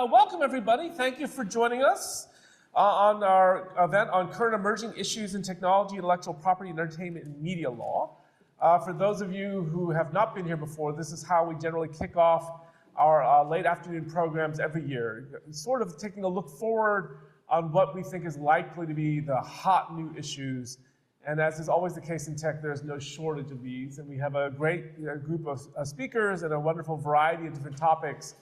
Welcome, everybody. Thank you for joining us on our event on current emerging issues in technology, intellectual property, entertainment, and media law. For those of you who have not been here before, this is how we generally kick off our late afternoon programs every year, sort of taking a look forward on what we think is likely to be the hot new issues. And as is always the case in tech, there's no shortage of these. And we have a great group of speakers and a wonderful variety of different topics,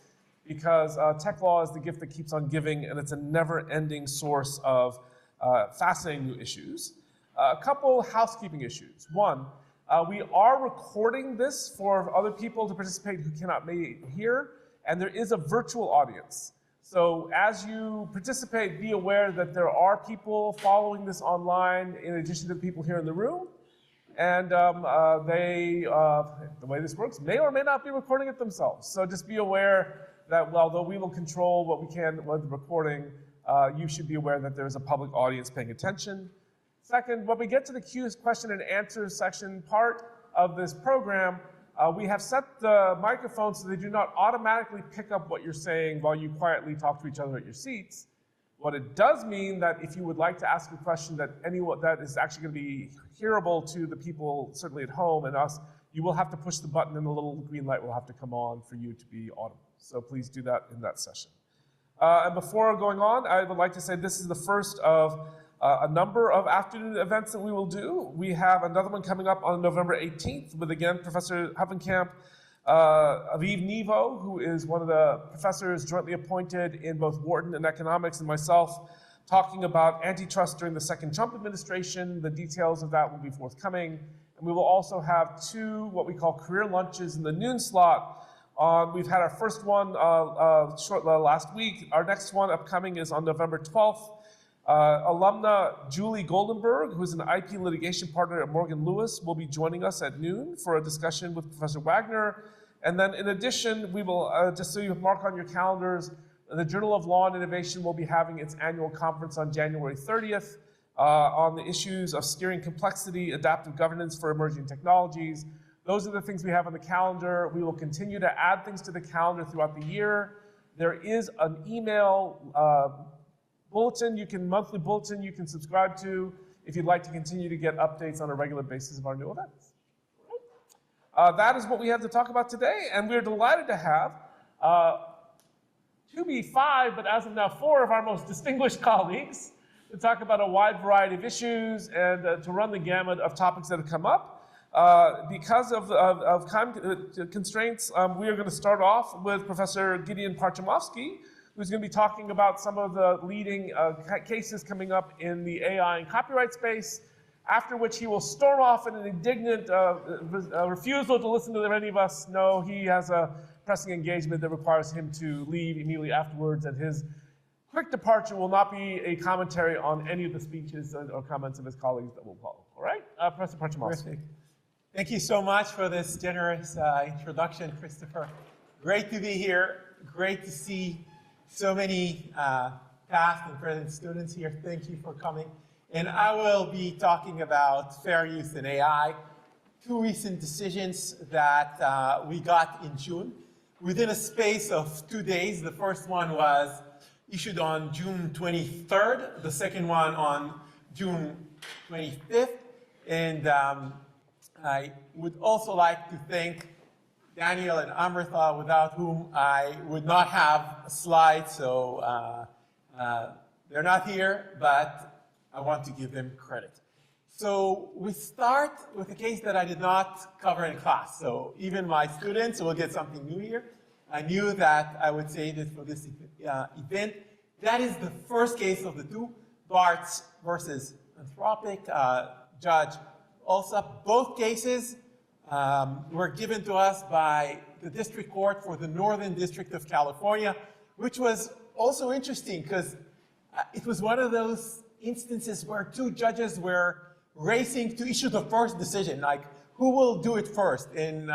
because tech law is the gift that keeps on giving, and it's a never-ending source of fascinating new issues. A couple housekeeping issues. One, we are recording this for other people to participate who cannot be here, and there is a virtual audience. So as you participate, be aware that there are people following this online in addition to the people here in the room. And the way this works, may or may not be recording it themselves. So just be aware that although we will control what we can with the recording, you should be aware that there's a public audience paying attention. Second, when we get to the question and answer section part of this program, we have set the microphones so they do not automatically pick up what you're saying while you quietly talk to each other at your seats. What it does mean that if you would like to ask a question that is actually going to be hearable to the people, certainly at home and us, you will have to push the button and the little green light will have to come on for you to be audible. So please do that in that session. And before going on, I would like to say this is the first of a number of afternoon events that we will do. We have another one coming up on November 18th with, again, Professor Havenkamp, Aviv Nevo, who is one of the professors jointly appointed in both Wharton and economics, and myself, talking about antitrust during the second Trump administration. The details of that will be forthcoming. And we will also have two what we call career lunches in the noon slot. We've had our first one last week. Our next one upcoming is on November 12th. Alumna Julie Goldenberg, who's an IP litigation partner at Morgan Lewis, will be joining us at noon for a discussion with Professor Wagner. And then in addition, we will, just so you mark on your calendars, the Journal of Law and Innovation will be having its annual conference on January 30th on the issues of steering complexity, adaptive governance for emerging technologies. Those are the things we have on the calendar. We will continue to add things to the calendar throughout the year. There is an email bulletin, monthly bulletin you can subscribe to if you'd like to continue to get updates on a regular basis of our new events. That is what we have to talk about today, and we're delighted to have to be 5, but as of now 4 of our most distinguished colleagues to talk about a wide variety of issues and to run the gamut of topics that have come up. Because of time constraints, we are going to start off with Professor Gideon Parchamovsky, who's going to be talking about some of the leading cases coming up in the AI and copyright space, after which he will storm off in an indignant refusal to listen to any of us. No, he has a pressing engagement that requires him to leave immediately afterwards, and his quick departure will not be a commentary on any of the speeches or comments of his colleagues that will follow. All right? Professor Parchamovsky. Thank you so much for this generous introduction, Christopher. Great to be here. Great to see so many past and present students here. Thank you for coming. And I will be talking about fair use in AI, 2 recent decisions that we got in June within a space of 2 days. The first one was issued on June 23rd, the second one on June 25th. And I would also like to thank Daniel and Amrita, without whom I would not have slides. So they're not here, but I want to give them credit. So we start with a case that I did not cover in class. So even my students will get something new here. I knew that I would say this for this event. That is the first case of the 2, Bartz versus Anthropic, Judge Alsup. Both cases were given to us by the District Court for the Northern District of California, which was also interesting because it was one of those instances where 2 judges were racing to issue the first decision, like who will do it first? And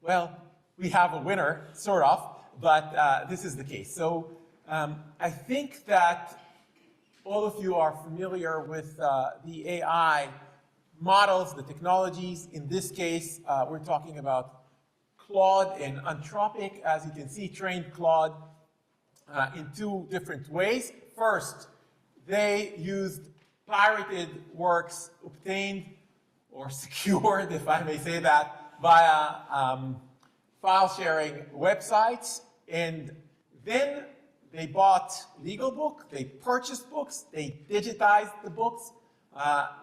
well, we have a winner, sort of, but this is the case. So I think that all of you are familiar with the AI models, the technologies. In this case, we're talking about Claude and Anthropic. As you can see, trained Claude in two different ways. First, they used pirated works obtained or secured, if I may say that, via file sharing websites. And then they bought legal book, they purchased books, they digitized the books,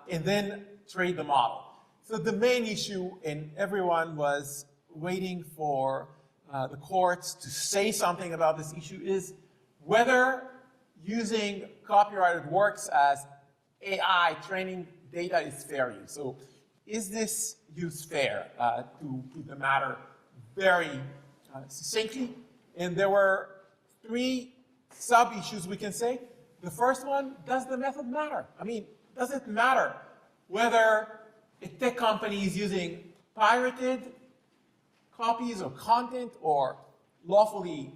and then trade the model. So the main issue, and everyone was waiting for the courts to say something about this issue, is whether using copyrighted works as AI training data is fair use. So is this use fair, to put the matter very succinctly? And there were three sub-issues, we can say. The first one, does the method matter? I mean, does it matter whether a tech company is using pirated copies or content or lawfully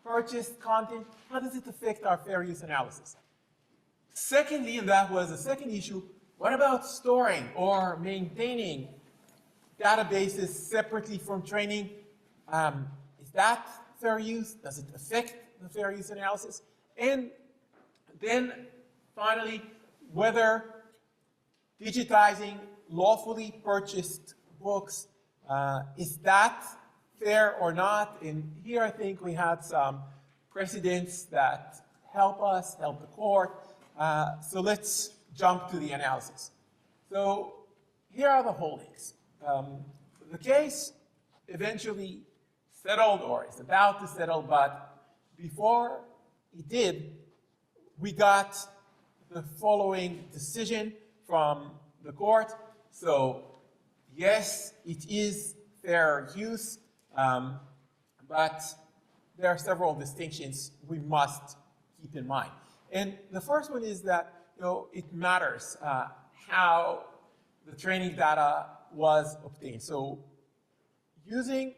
purchased content? How does it affect our fair use analysis? Secondly, and that was the second issue, what about storing or maintaining databases separately from training? Is that fair use? Does it affect the fair use analysis? And then finally, whether digitizing lawfully purchased books, is that fair or not? And here I think we had some precedents that help us, help the court. So let's jump to the analysis. So here are the holdings. The case eventually settled, or is about to settle, but before it did, we got the following decision from the court. So yes, it is fair use, but there are several distinctions we must keep in mind. And the first one is that it matters how the training data was obtained. So using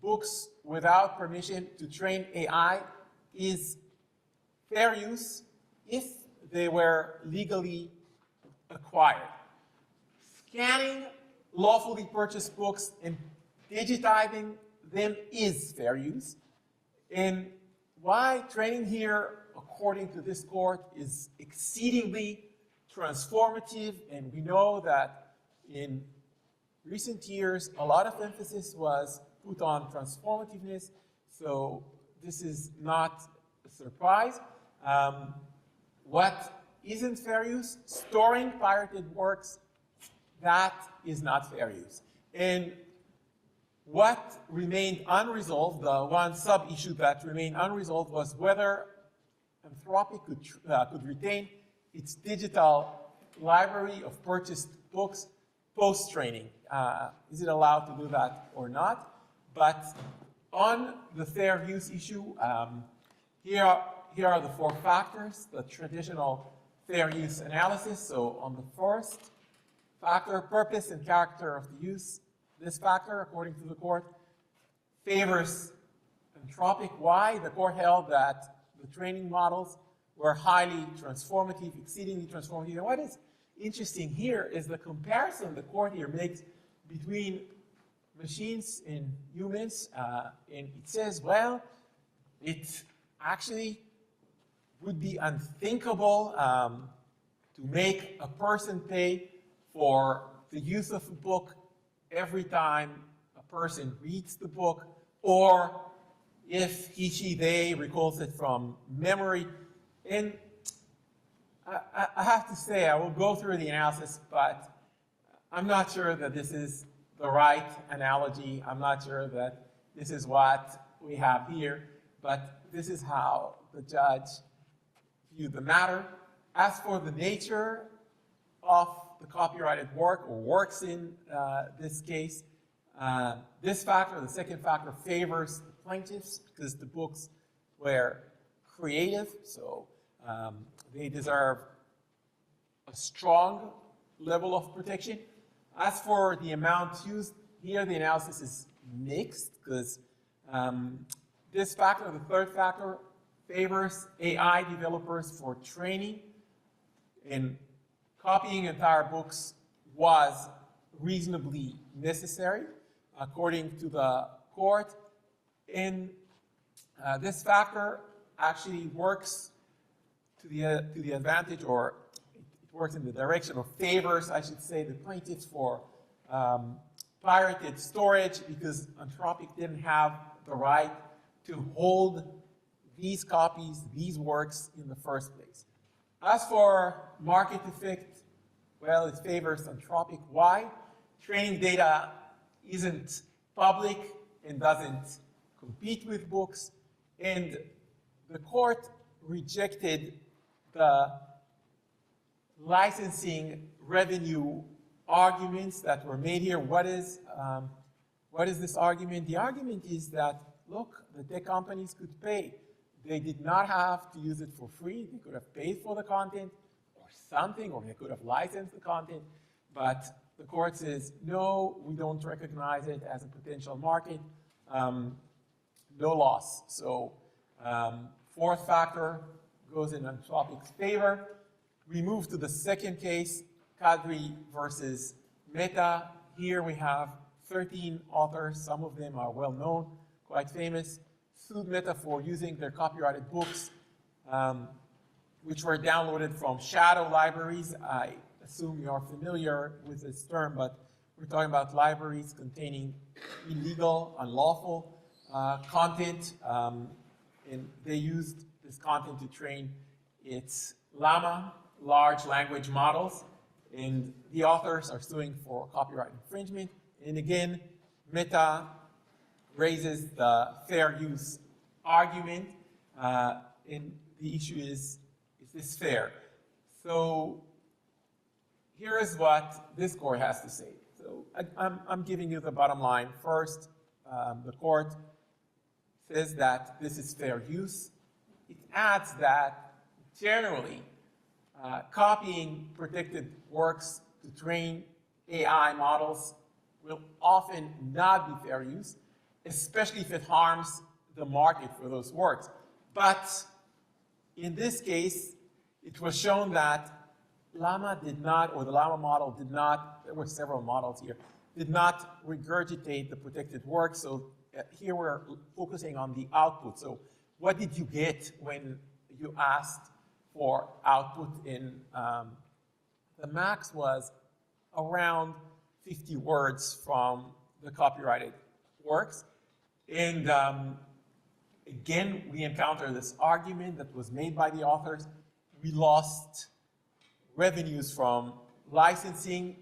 books without permission to train AI is fair use if they were legally acquired. Scanning lawfully purchased books and digitizing them is fair use. And why training here, according to this court, is exceedingly transformative, and we know that in recent years, a lot of emphasis was put on transformativeness, so this is not a surprise. What isn't fair use? Storing pirated works, that is not fair use. And what remained unresolved, the one sub-issue that remained unresolved, was whether Anthropic could retain its digital library of purchased books post-training. Is it allowed to do that or not? But on the fair use issue, here are the four factors, the traditional fair use analysis. So on the first factor, purpose and character of the use, this factor, according to the court, favors Anthropic. Why? The court held that the training models were highly transformative, exceedingly transformative. And what is interesting here is the comparison the court here makes between machines and humans. And it says, well, it actually would be unthinkable to make a person pay for the use of a book every time a person reads the book, or if he, she, they recalls it from memory. And I have to say, I will go through the analysis, but I'm not sure that this is the right analogy. I'm not sure that this is what we have here, but this is how the judge viewed the matter. As for the nature of the copyrighted work, or works in this case, this factor, the second factor, favors the plaintiffs because the books were creative, so they deserve a strong level of protection. As for the amount used, here the analysis is mixed because this factor, the third factor, favors AI developers for training, and copying entire books was reasonably necessary, according to the court. And this factor actually works to the advantage, or it works in the direction, or favors, I should say, the plaintiffs for pirated storage, because Anthropic didn't have the right to hold these copies, these works in the first place. As for market effect, well, it favors Anthropic. Why? Training data isn't public and doesn't compete with books, and the court rejected the licensing revenue arguments that were made here. What is this argument? The argument is that, look, the tech companies could pay. They did not have to use it for free. They could have paid for the content or something, or they could have licensed the content. But the court says, no, we don't recognize it as a potential market. No loss. So fourth factor goes in Anthropic's favor. We move to the second case, Kadri versus Meta. Here we have 13 authors. Some of them are well known, quite famous, sued Meta for using their copyrighted books, which were downloaded from shadow libraries. I assume you are familiar with this term, but we're talking about libraries containing illegal, unlawful content, and they used this content to train its Llama large language models, and the authors are suing for copyright infringement. And again, Meta raises the fair use argument, and the issue is this fair? So here is what this court has to say. So I'm giving you the bottom line. First, the court says that this is fair use. It adds that generally, copying protected works to train AI models will often not be fair use, especially if it harms the market for those works. But in this case, it was shown that Llama did not, or the Llama model did not, there were several models here, did not regurgitate the protected work. So here we're focusing on the output. So what did you get when you asked for output in, the max was around 50 words from the copyrighted works. And again, we encounter this argument that was made by the authors. We lost revenues from licensing.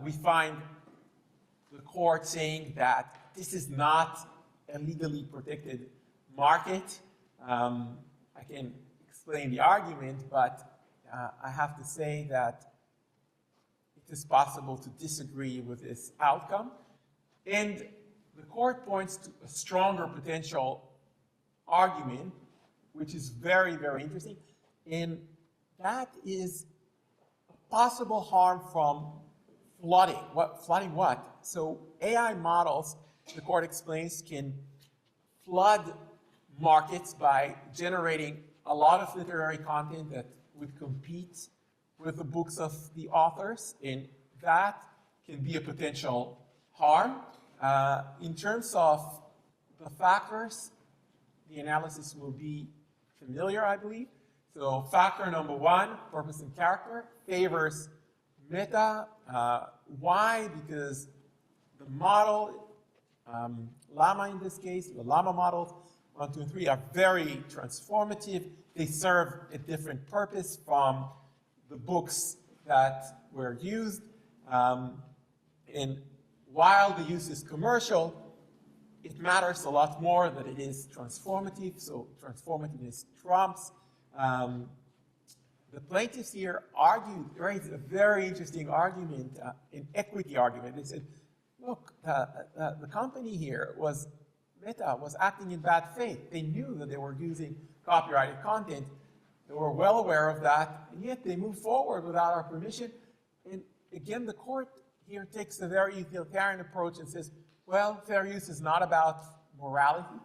We find the court saying that this is not a legally protected market. I can explain the argument, but I have to say that it is possible to disagree with this outcome. And the court points to a stronger potential argument, which is very, very interesting. And that is a possible harm from flooding. Flooding what? So AI models, the court explains, can flood markets by generating a lot of literary content that would compete with the books of the authors, and that can be a potential harm. In terms of the factors, the analysis will be familiar, I believe. So factor number one, purpose and character, favors Meta. Why? Because the model, Llama in this case, the Llama models, 1, 2, and 3 are very transformative. They serve a different purpose from the books that were used. And while the use is commercial, it matters a lot more that it is transformative. So transformativeness trumps. The plaintiffs here raised a very interesting argument, an equity argument. They said, look, the company here Meta was acting in bad faith. They knew that they were using copyrighted content. They were well aware of that, and yet they moved forward without our permission. And again, the court here takes a very utilitarian approach and says, well, fair use is not about morality.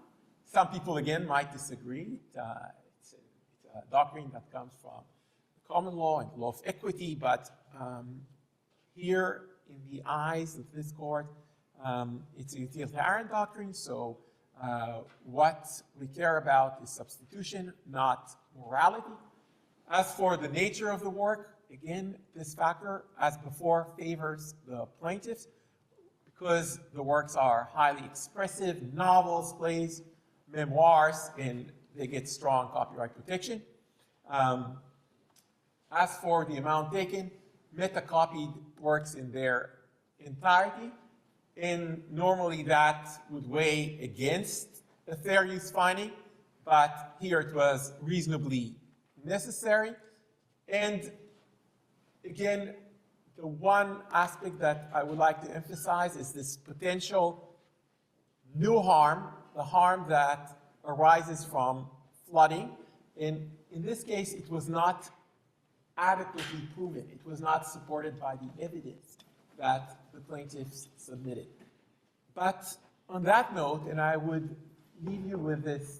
Some people, again, might disagree. It's a doctrine that comes from the common law and the law of equity, but here, in the eyes of this court, it's a utilitarian doctrine, so What we care about is substitution, not morality. As for the nature of the work, again, this factor, as before, favors the plaintiffs because the works are highly expressive, novels, plays, memoirs, and they get strong copyright protection. As for the amount taken, metacopied works in their entirety, and normally that would weigh against a fair use finding, but here it was reasonably necessary. And again, the one aspect that I would like to emphasize is this potential new harm, the harm that arises from flooding. And in this case, it was not adequately proven. It was not supported by the evidence that the plaintiffs submitted. But on that note, and I would leave you with this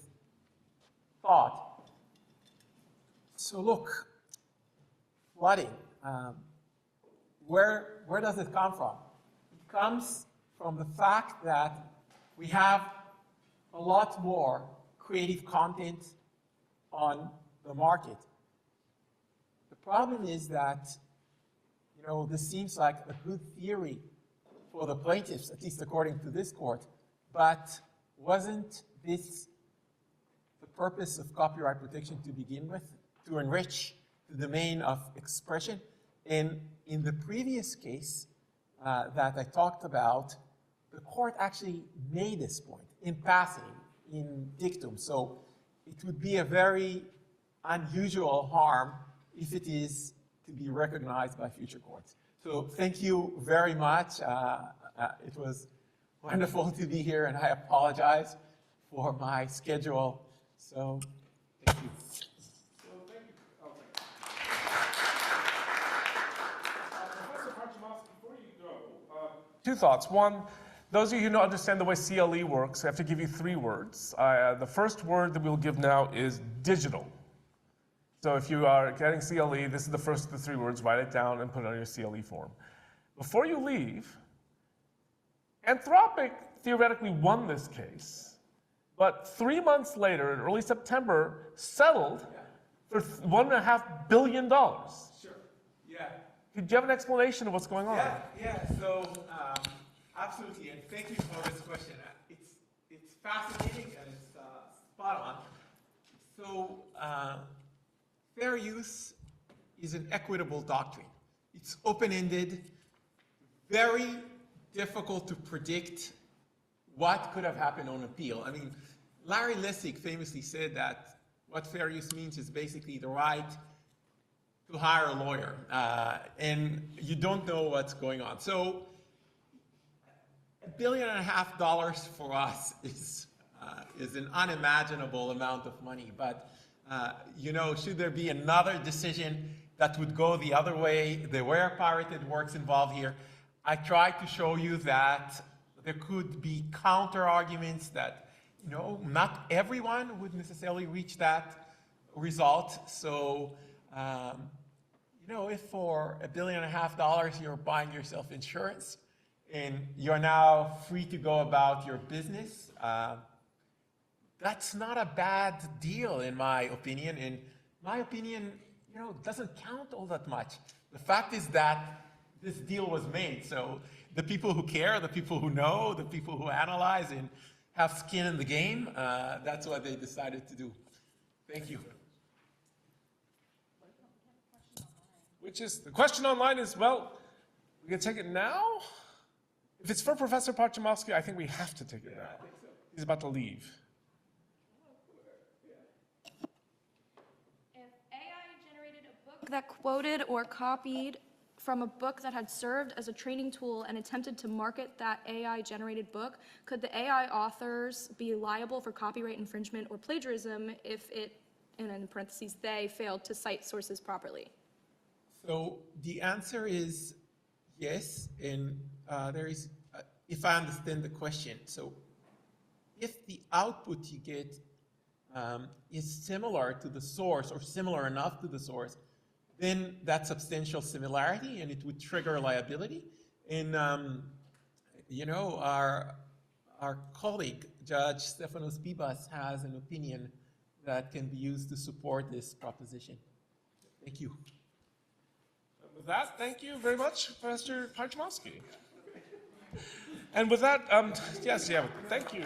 thought. So look, flooding, where does it come from? It comes from the fact that we have a lot more creative content on the market. The problem is that, you know, this seems like a good theory for the plaintiffs, at least according to this court, but wasn't this the purpose of copyright protection to begin with? To enrich the domain of expression? And in the previous case that I talked about, the court actually made this point in passing, in dictum. So it would be a very unusual harm if it is to be recognized by future courts. So thank you very much. It was wonderful to be here, and I apologize for my schedule. So thank you. Professor Parchimowski, before you go, two thoughts. One, those of you who don't understand the way CLE works, I have to give you 3 words. The first word that we'll give now is digital. So if you are getting CLE, this is the first of the 3 words. Write it down and put it on your CLE form. Before you leave, Anthropic theoretically won this case, but 3 months later, in early September, settled for $1.5 billion. Sure. Yeah. Could you have an explanation of what's going on? Yeah. So absolutely, and thank you for this question. It's fascinating and it's spot on. So fair use is an equitable doctrine. It's open-ended, very difficult to predict what could have happened on appeal. I mean, Larry Lessig famously said that what fair use means is basically the right to hire a lawyer, and you don't know what's going on. So $1.5 billion for us is an unimaginable amount of money, but you know, should there be another decision that would go the other way? There were pirated works involved here. I tried to show you that there could be counter arguments that, you know, not everyone would necessarily reach that result. So, you know, if for $1.5 billion you're buying yourself insurance and you're now free to go about your business, that's not a bad deal, in my opinion. And my opinion, you know, doesn't count all that much. The fact is that this deal was made. So the people who care, the people who know, the people who analyze and have skin in the game, that's what they decided to do. Thank you. Which is, the question online is, well, we can take it now? If it's for Professor Parchimowski, I think we have to take it now. I think so. He's about to leave. That quoted or copied from a book that had served as a training tool and attempted to market that AI-generated book, could the AI authors be liable for copyright infringement or plagiarism if it, and in parentheses, they failed to cite sources properly? So the answer is yes, and there is, if I understand the question, so if the output you get is similar to the source or similar enough to the source, then that's substantial similarity and it would trigger liability. And, you know, our colleague, Judge Stefanos Bibas, has an opinion that can be used to support this proposition. Thank you. With that, thank you very much, Professor Parchmovsky. And with that, yes, yeah, thank you.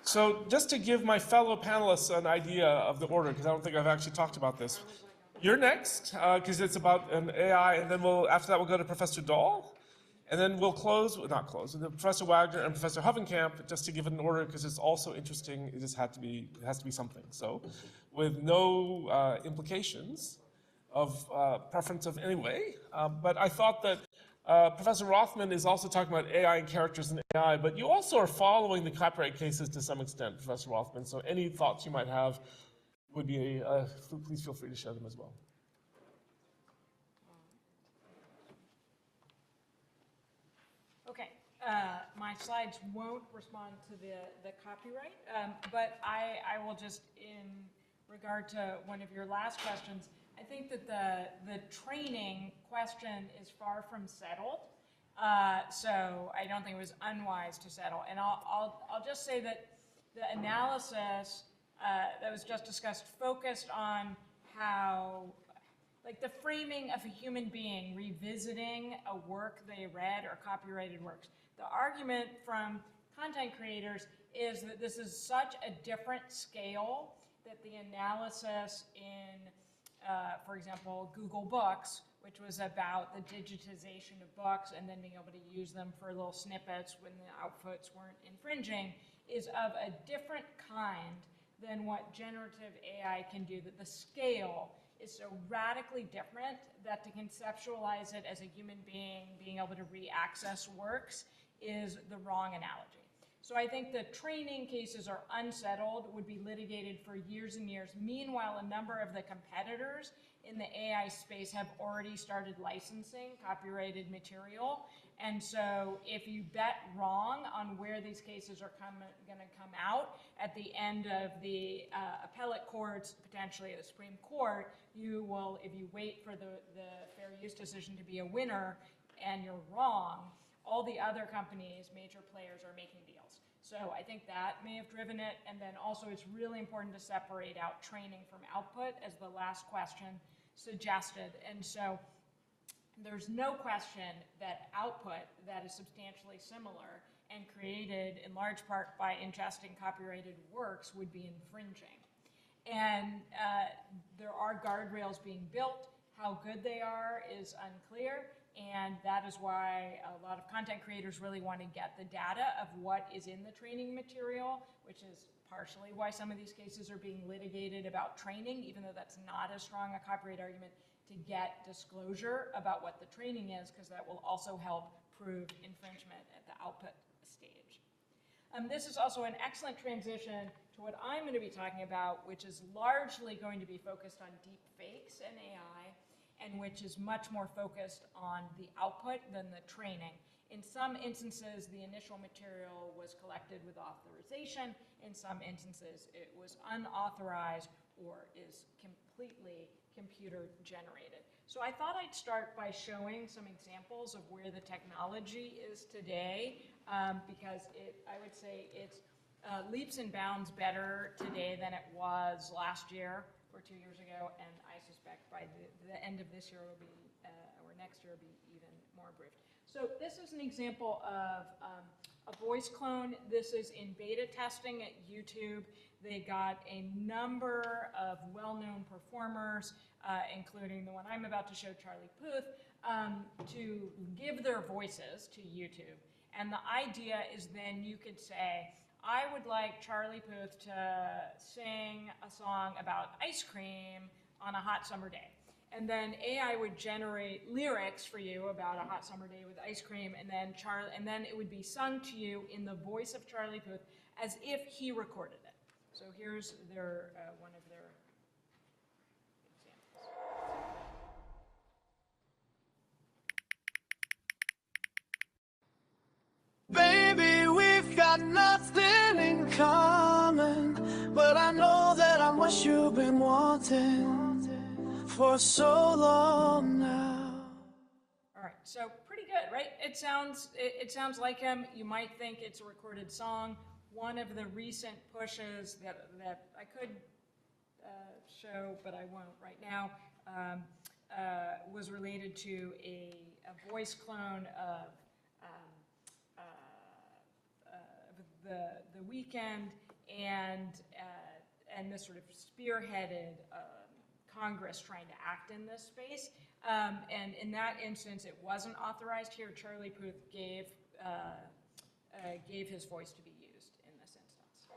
So just to give my fellow panelists an idea of the order, because I don't think I've actually talked about this. You're next, because it's about an AI, and then after that we'll go to Professor Dahl, and then we'll close, not close, with Professor Wagner and Professor Hovenkamp, just to give it an order, because it's also interesting, it has to be something. So with no implications of preference of any way, but I thought that Professor Rothman is also talking about AI and characters in AI, but you also are following the copyright cases to some extent, Professor Rothman, so any thoughts you might have would be, please feel free to share them as well. Okay, my slides won't respond to the copyright, but I will just, in regard to one of your last questions, I think that the training question is far from settled, so I don't think it was unwise to settle. And I'll just say that the analysis that was just discussed focused on how, like the framing of a human being revisiting a work they read or copyrighted works. The argument from content creators is that this is such a different scale that the analysis in for example, Google Books, which was about the digitization of books and then being able to use them for little snippets when the outputs weren't infringing, is of a different kind than what generative AI can do, that the scale is so radically different that to conceptualize it as a human being able to re-access works is the wrong analogy. So I think the training cases are unsettled, would be litigated for years and years. Meanwhile, a number of the competitors in the AI space have already started licensing copyrighted material. And so if you bet wrong on where these cases are going to come out at the end of the appellate courts, potentially the Supreme Court, you will, if you wait for the fair use decision to be a winner and you're wrong, all the other companies, major players, are making deals. So I think that may have driven it. And then also it's really important to separate out training from output, as the last question suggested. And so there's no question that output that is substantially similar and created in large part by ingesting copyrighted works would be infringing. And there are guardrails being built. How good they are is unclear. And that is why a lot of content creators really want to get the data of what is in the training material, which is partially why some of these cases are being litigated about training, even though that's not as strong a copyright argument, to get disclosure about what the training is, because that will also help prove infringement at the output stage. This is also an excellent transition to what I'm going to be talking about, which is largely going to be focused on deep fakes and AI, and which is much more focused on the output than the training. In some instances, the initial material was collected with authorization. In some instances, it was unauthorized or is completely computer generated. So I thought I'd start by showing some examples of where the technology is today, because I would say it's leaps and bounds better today than it was last year or 2 years ago, and I suspect by the end of this year will be, or next year will be even more improved. So this is an example of a voice clone. This is in beta testing at YouTube. They got a number of well-known performers, including the one I'm about to show, Charlie Puth, to give their voices to YouTube. And the idea is then you could say, I would like Charlie Puth to sing a song about ice cream on a hot summer day. And then AI would generate lyrics for you about a hot summer day with ice cream, and then it would be sung to you in the voice of Charlie Puth as if he recorded it. So here's their one of their examples. Baby, we've got nothing in common, but I know that I'm what you've been wanting for so long now. All right, so pretty good, right? It sounds like him. You might think it's a recorded song. One of the recent pushes that I could show, but I won't right now, was related to a voice clone of the Weeknd, and this sort of spearheaded Congress trying to act in this space. And in that instance, it wasn't authorized. Here, Charlie Puth gave his voice to be used in this instance.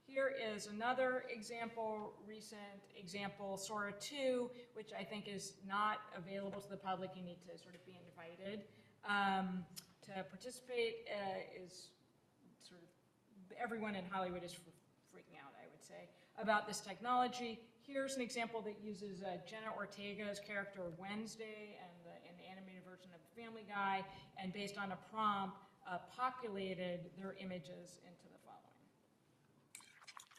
Here is another example, recent example, Sora 2, which I think is not available to the public. You need to sort of be invited to participate. Is sort of everyone in Hollywood is freaking out, I would say, about this technology. Here's an example that uses Jenna Ortega's character Wednesday and an animated version of Family Guy, and based on a prompt, populated their images into the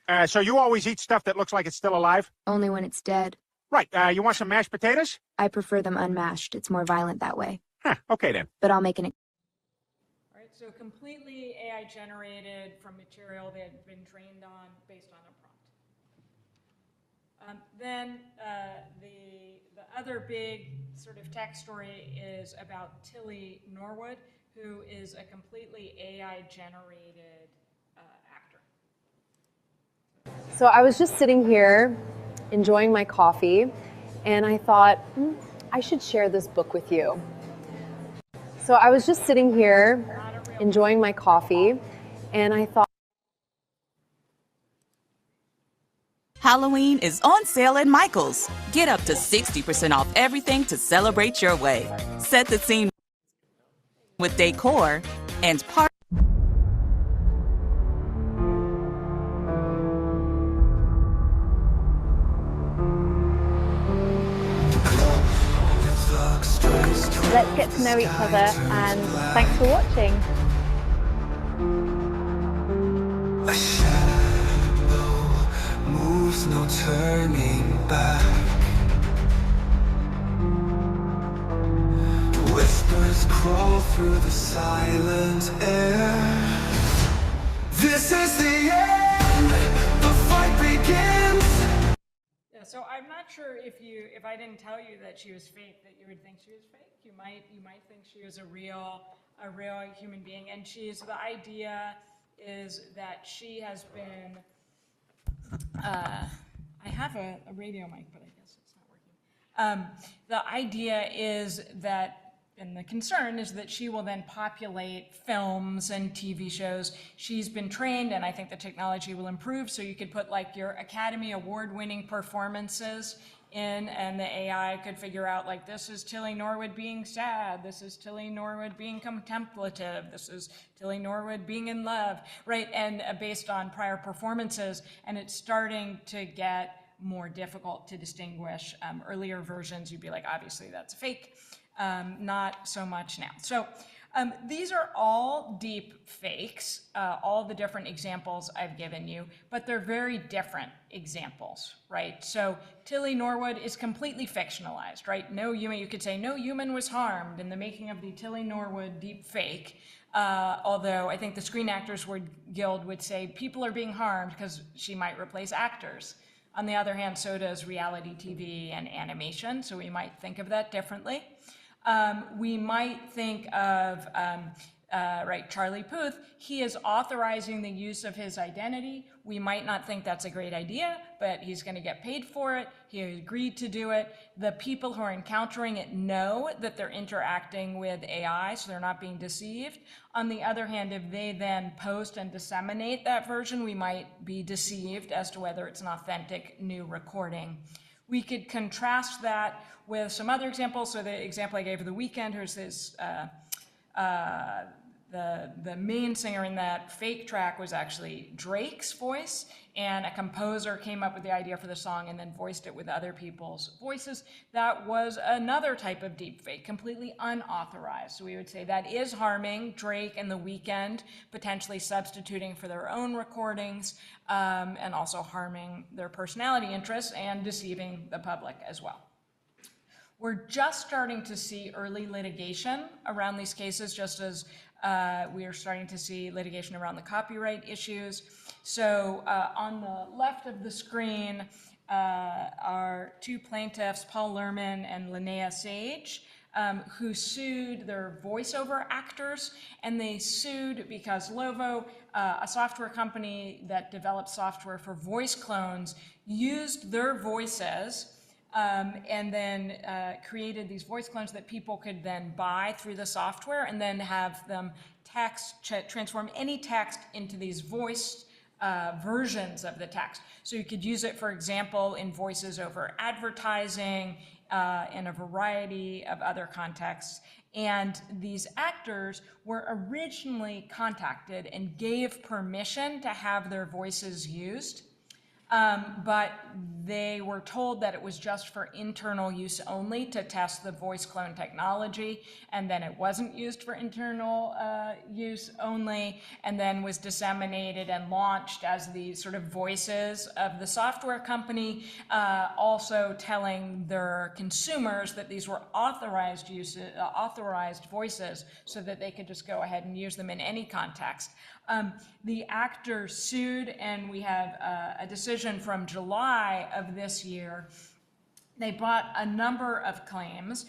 following. So you always eat stuff that looks like it's still alive? Only when it's dead. Right. You want some mashed potatoes? I prefer them unmashed. It's more violent that way. Huh, okay then. But I'll make an... All right, so completely AI generated from material they had been trained on based on a prompt. Then the other big sort of tech story is about Tilly Norwood, who is a completely AI generated actor. So I was just sitting here enjoying my coffee, and I thought, I should share this book with you. So I was just sitting here enjoying my coffee, and I thought, Halloween is on sale at Michael's. Get up to 60% off everything to celebrate your way. Set the scene with decor and party. let's get to know each other, and thanks for watching. A shadow moves, no turning back. Whispers crawl through the silent air. This is the end, the fight begins. Yeah, so I'm not sure if I didn't tell you that she was fake, that you would think she was fake. You might think she was a real human being, and the idea is that she has been, I have a radio mic, but I guess it's not working. The idea is that, and the concern is that she will then populate films and TV shows. She's been trained, and I think the technology will improve, so you could put like your Academy Award-winning performances in, and the AI could figure out, like, this is Tilly Norwood being sad, this is Tilly Norwood being contemplative, this is Tilly Norwood being in love, right? And based on prior performances, and it's starting to get more difficult to distinguish. Earlier versions, you'd be like, obviously that's fake. Not so much now. So these are all deep fakes, all the different examples I've given you, but they're very different examples, right? So Tilly Norwood is completely fictionalized, right? No human, you could say no human was harmed in the making of the Tilly Norwood deep fake, although I think the Screen Actors Guild would say people are being harmed because she might replace actors. On the other hand, so does reality TV and animation, so we might think of that differently. We might think of, Charlie Puth, he is authorizing the use of his identity. We might not think that's a great idea, but he's going to get paid for it. He agreed to do it. The people who are encountering it know that they're interacting with AI, so they're not being deceived. On the other hand, if they then post and disseminate that version, we might be deceived as to whether it's an authentic new recording. We could contrast that with some other examples. So the example I gave of The Weeknd, who's this, the main singer in that fake track was actually Drake's voice, and a composer came up with the idea for the song and then voiced it with other people's voices. That was another type of deep fake, completely unauthorized. So we would say that is harming Drake and The Weeknd, potentially substituting for their own recordings, and also harming their personality interests and deceiving the public as well. We're just starting to see early litigation around these cases, just as we are starting to see litigation around the copyright issues. So on the left of the screen are two plaintiffs, Paul Lerman and Linnea Sage, who sued their voiceover actors, and they sued because Lovo, a software company that develops software for voice clones, used their voices and then created these voice clones that people could then buy through the software and then have them transform any text into these voice versions of the text. So you could use it, for example, in voices over advertising, in a variety of other contexts. And these actors were originally contacted and gave permission to have their voices used. But they were told that it was just for internal use only to test the voice clone technology, and then it wasn't used for internal use only, and then was disseminated and launched as the sort of voices of the software company, also telling their consumers that these were authorized voices so that they could just go ahead and use them in any context. The actor sued, and we have a decision from July of this year. They brought a number of claims,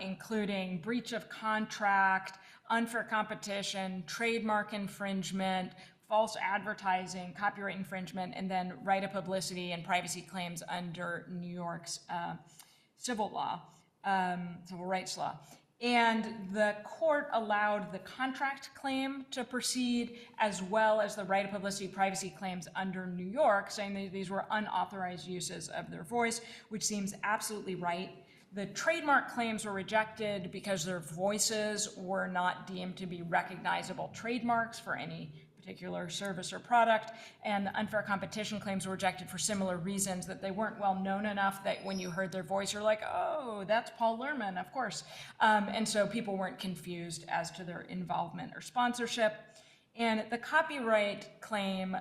including breach of contract, unfair competition, trademark infringement, false advertising, copyright infringement, and then right of publicity and privacy claims under New York's civil rights law. And the court allowed the contract claim to proceed, as well as the right of publicity privacy claims under New York, saying that these were unauthorized uses of their voice, which seems absolutely right. The trademark claims were rejected because their voices were not deemed to be recognizable trademarks for any particular service or product, and the unfair competition claims were rejected for similar reasons, that they weren't well known enough that when you heard their voice, you're like, oh, that's Paul Lerman, of course. And so people weren't confused as to their involvement or sponsorship. And the copyright claim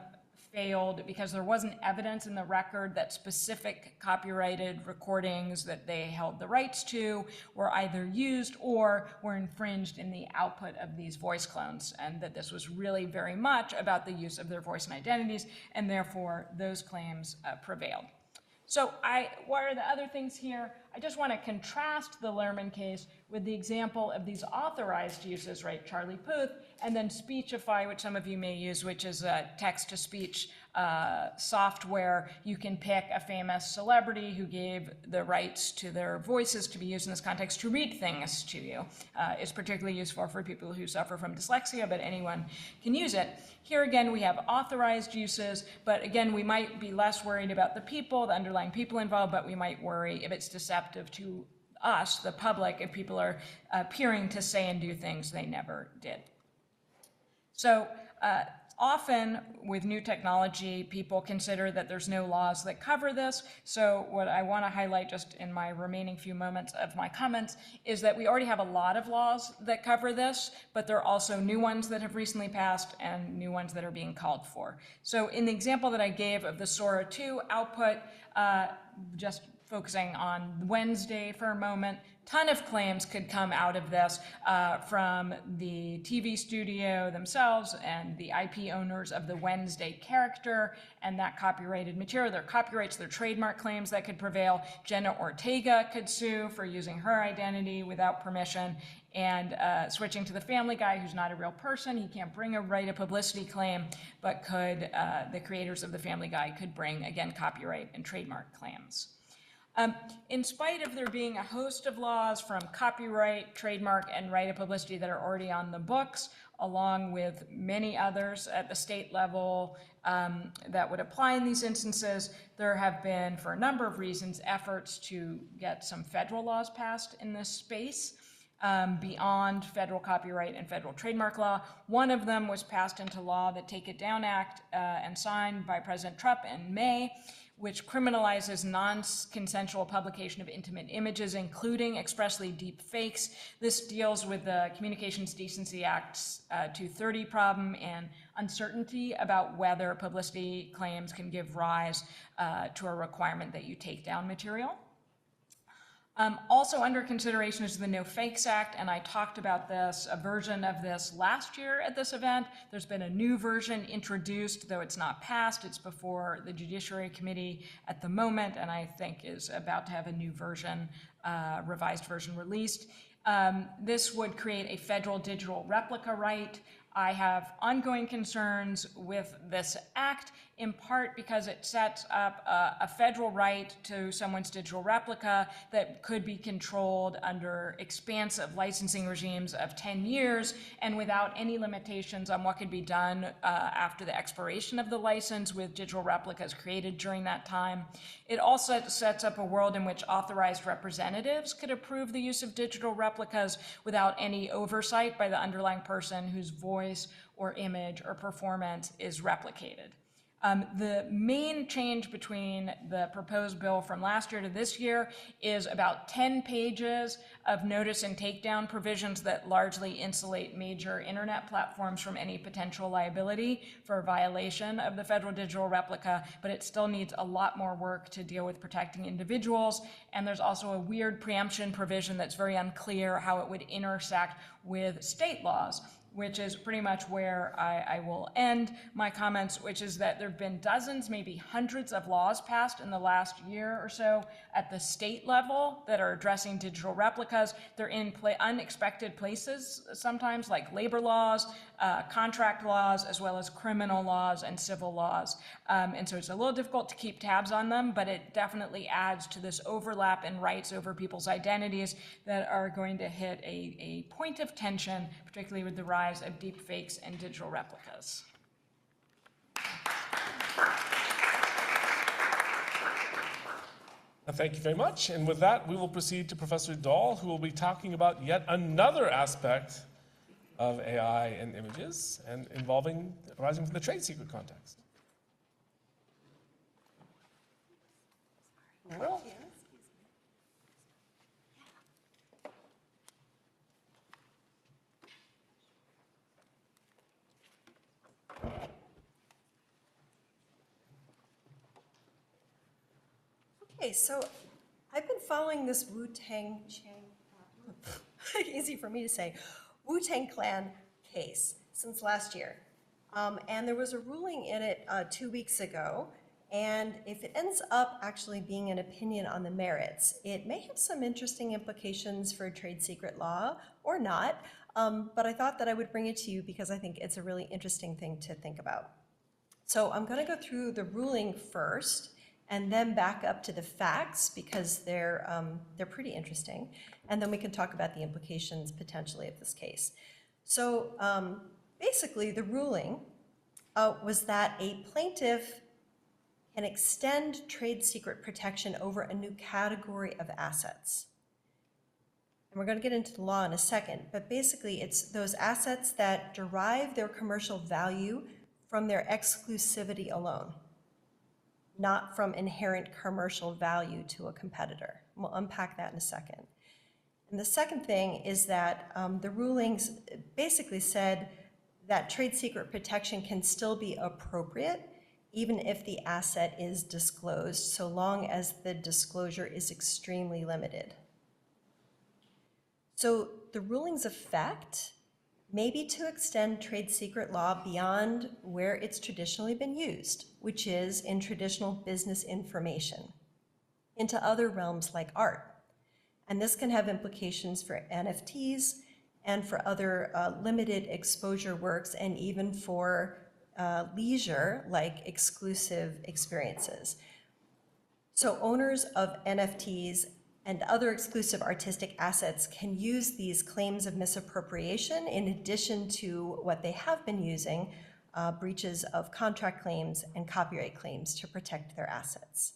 failed because there wasn't evidence in the record that specific copyrighted recordings that they held the rights to were either used or were infringed in the output of these voice clones, and that this was really very much about the use of their voice and identities, and therefore those claims prevailed. So what are the other things here? I just want to contrast the Lerman case with the example of these authorized uses, right? Charlie Puth, and then Speechify, which some of you may use, which is a text-to-speech software. You can pick a famous celebrity who gave the rights to their voices to be used in this context to read things to you. It's particularly useful for people who suffer from dyslexia, but anyone can use it. Here again, we have authorized uses, but again, we might be less worried about the people, the underlying people involved, but we might worry if it's deceptive to us, the public, if people are appearing to say and do things they never did. So often with new technology, people consider that there's no laws that cover this. So what I want to highlight just in my remaining few moments of my comments is that we already have a lot of laws that cover this, but there are also new ones that have recently passed and new ones that are being called for. So in the example that I gave of the Sora 2 output, just focusing on Wednesday for a moment, ton of claims could come out of this from the TV studio themselves and the IP owners of the Wednesday character and that copyrighted material, their copyrights, their trademark claims that could prevail. Jenna Ortega could sue for using her identity without permission. And switching to the Family Guy, who's not a real person, he can't bring a right of publicity claim, but could the creators of the Family Guy could bring, again, copyright and trademark claims. In spite of there being a host of laws from copyright, trademark, and right of publicity that are already on the books, along with many others at the state level that would apply in these instances, there have been, for a number of reasons, efforts to get some federal laws passed in this space. Beyond federal copyright and federal trademark law. One of them was passed into law, the Take It Down Act, and signed by President Trump in May, which criminalizes non-consensual publication of intimate images, including expressly deep fakes. This deals with the Communications Decency Act's 230 problem and uncertainty about whether publicity claims can give rise to a requirement that you take down material. Also under consideration is the No Fakes Act, and I talked about this, a version of this last year at this event. There's been a new version introduced, though it's not passed. It's before the Judiciary Committee at the moment, and I think is about to have a new version, revised version released. This would create a federal digital replica right. I have ongoing concerns with this act, in part because it sets up a federal right to someone's digital replica that could be controlled under expansive licensing regimes of 10 years and without any limitations on what could be done after the expiration of the license with digital replicas created during that time. It also sets up a world in which authorized representatives could approve the use of digital replicas without any oversight by the underlying person whose voice or image or performance is replicated. The main change between the proposed bill from last year to this year is about 10 pages of notice and takedown provisions that largely insulate major internet platforms from any potential liability for a violation of the federal digital replica, but it still needs a lot more work to deal with protecting individuals. And there's also a weird preemption provision that's very unclear how it would intersect with state laws, which is pretty much where I will end my comments, which is that there have been dozens, maybe hundreds of laws passed in the last year or so at the state level that are addressing digital replicas. They're in unexpected places sometimes, like labor laws, contract laws, as well as criminal laws and civil laws. And so it's a little difficult to keep tabs on them, but it definitely adds to this overlap in rights over people's identities that are going to hit a point of tension, particularly with the rise of deep fakes and digital replicas. Thank you very much. And with that, we will proceed to Professor Dahl, who will be talking about yet another aspect of AI and images and arising from the trade secret context. Well, Okay, so I've been following this Wu-Tang easy for me to say, Wu-Tang Clan case since last year. And there was a ruling in it 2 weeks ago. And if it ends up actually being an opinion on the merits, it may have some interesting implications for trade secret law or not. But I thought that I would bring it to you because I think it's a really interesting thing to think about. So I'm going to go through the ruling first, and then back up to the facts because they're pretty interesting. And then we can talk about the implications potentially of this case. So basically the ruling was that a plaintiff can extend trade secret protection over a new category of assets. And we're going to get into the law in a second, but basically it's those assets that derive their commercial value from their exclusivity alone, not from inherent commercial value to a competitor. We'll unpack that in a second. And the second thing is that the rulings basically said that trade secret protection can still be appropriate even if the asset is disclosed, so long as the disclosure is extremely limited. So the ruling's effect may be to extend trade secret law beyond where it's traditionally been used, which is in traditional business information, into other realms like art. And this can have implications for NFTs and for other limited exposure works, and even for leisure, like exclusive experiences. So owners of NFTs and other exclusive artistic assets can use these claims of misappropriation in addition to what they have been using, breaches of contract claims and copyright claims to protect their assets.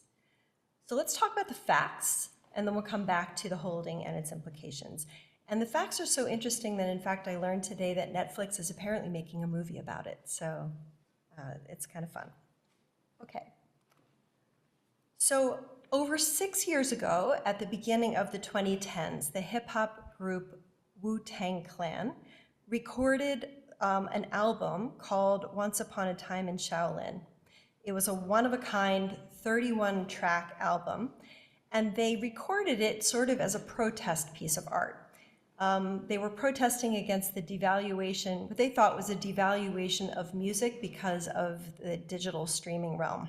So let's talk about the facts, and then we'll come back to the holding and its implications. And the facts are so interesting that, in fact, I learned today that Netflix is apparently making a movie about it. So it's kind of fun. Okay. So over 6 years ago, at the beginning of the 2010s, the hip-hop group Wu-Tang Clan recorded an album called Once Upon a Time in Shaolin. It was a one-of-a-kind 31-track album. and they recorded it sort of as a protest piece of art. They were protesting against the devaluation, what they thought was a devaluation of music because of the digital streaming realm.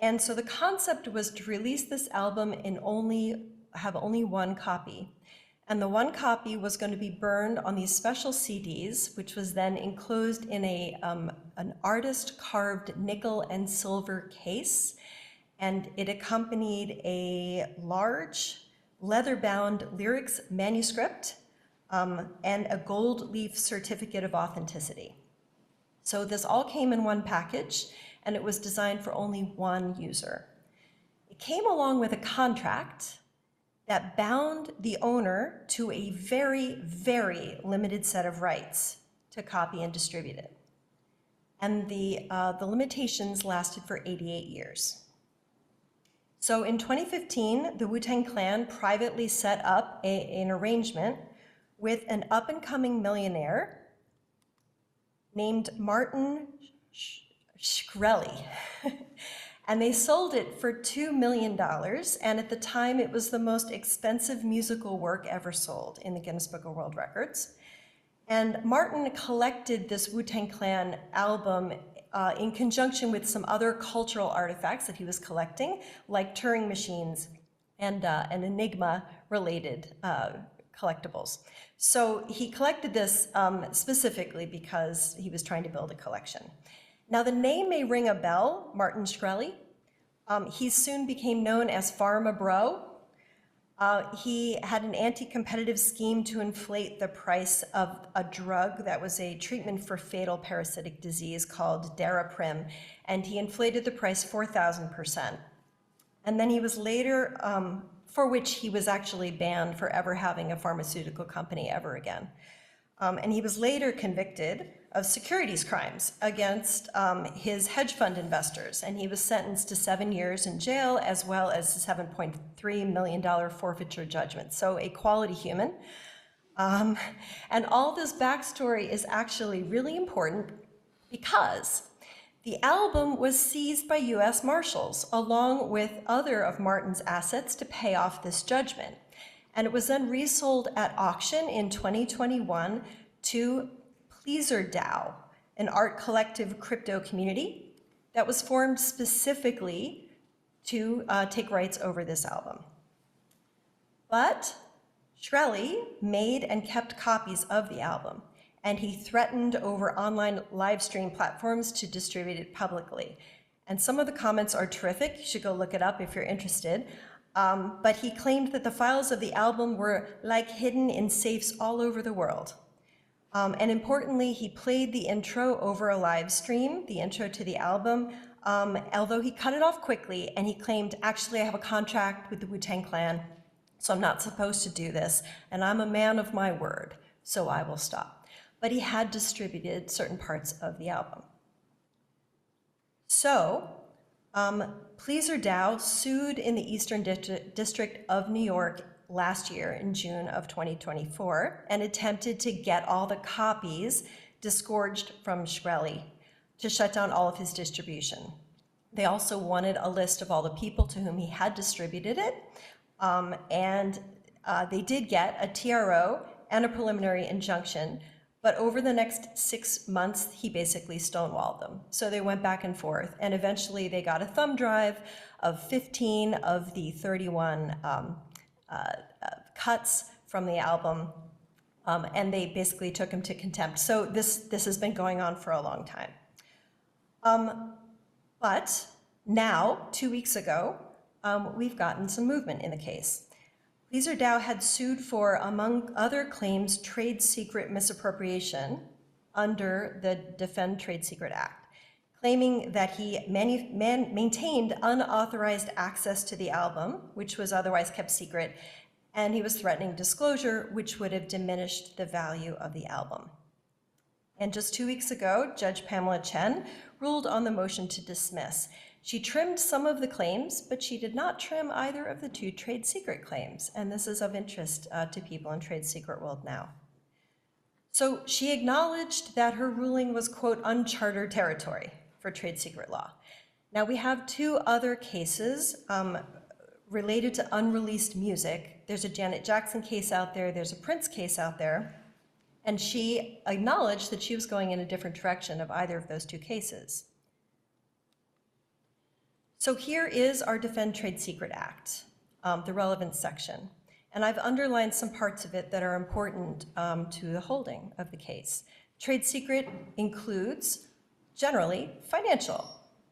And so the concept was to release this album and have only one copy. And the one copy was going to be burned on these special CDs, which was then enclosed in an artist-carved nickel and silver case. And it accompanied a large leather-bound lyrics manuscript and a gold leaf certificate of authenticity. So this all came in one package, and it was designed for only one user. It came along with a contract that bound the owner to a very, very limited set of rights to copy and distribute it. And the limitations lasted for 88 years. So in 2015, the Wu-Tang Clan privately set up an arrangement with an up-and-coming millionaire named Martin Shkreli. And they sold it for $2 million, and at the time it was the most expensive musical work ever sold in the Guinness Book of World Records. And Martin collected this Wu-Tang Clan album in conjunction with some other cultural artifacts that he was collecting, like Turing machines and Enigma-related collectibles. So he collected this specifically because he was trying to build a collection. Now the name may ring a bell, Martin Shkreli. He soon became known as Pharma Bro. He had an anti-competitive scheme to inflate the price of a drug that was a treatment for fatal parasitic disease called Daraprim, and he inflated the price 4,000%. And then he was later, for which he was actually banned for ever having a pharmaceutical company ever again. And he was later convicted of securities crimes against his hedge fund investors, and he was sentenced to 7 years in jail as well as a $7.3 million forfeiture judgment. So a quality human. And all this backstory is actually really important because the album was seized by US Marshals along with other of Martin's assets to pay off this judgment. And it was then resold at auction in 2021 to PleasrDAO, an art collective crypto community that was formed specifically to take rights over this album. But Shkreli made and kept copies of the album, and he threatened over online live stream platforms to distribute it publicly. And some of the comments are terrific. You should go look it up if you're interested. But he claimed that the files of the album were like hidden in safes all over the world. And importantly, he played the intro over a live stream, the intro to the album, although he cut it off quickly, and he claimed, actually, I have a contract with the Wu-Tang Clan, so I'm not supposed to do this, and I'm a man of my word, so I will stop. But he had distributed certain parts of the album. So, PleasrDAO sued in the Eastern District of New York last year in June of 2024 and attempted to get all the copies disgorged from Shkreli to shut down all of his distribution. They also wanted a list of all the people to whom he had distributed it, and they did get a TRO and a preliminary injunction, but over the next 6 months, he basically stonewalled them. So they went back and forth, and eventually they got a thumb drive of 15 of the 31 cuts from the album, and they basically took him to contempt. So this has been going on for a long time. But now, 2 weeks ago, we've gotten some movement in the case. PleasrDAO had sued for, among other claims, trade secret misappropriation under the Defend Trade Secret Act, claiming that he maintained unauthorized access to the album, which was otherwise kept secret, and he was threatening disclosure, which would have diminished the value of the album. And just 2 weeks ago, Judge Pamela Chen ruled on the motion to dismiss. She trimmed some of the claims, but she did not trim either of the 2 trade secret claims, and this is of interest to people in trade secret world now. So she acknowledged that her ruling was, quote, uncharted territory for trade secret law. Now we have 2 other cases related to unreleased music. There's a Janet Jackson case out there, there's a Prince case out there, and she acknowledged that she was going in a different direction of either of those two cases. So here is our Defend Trade Secret Act, the relevant section. And I've underlined some parts of it that are important to the holding of the case. Trade secret includes, generally, financial,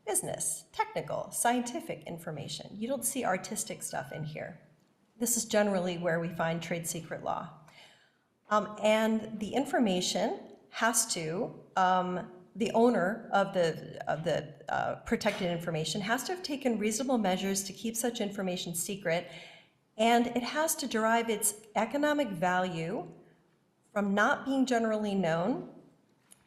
business, technical, scientific information. You don't see artistic stuff in here. This is generally where we find trade secret law. And the information has to, the owner of the protected information has to have taken reasonable measures to keep such information secret, and it has to derive its economic value from not being generally known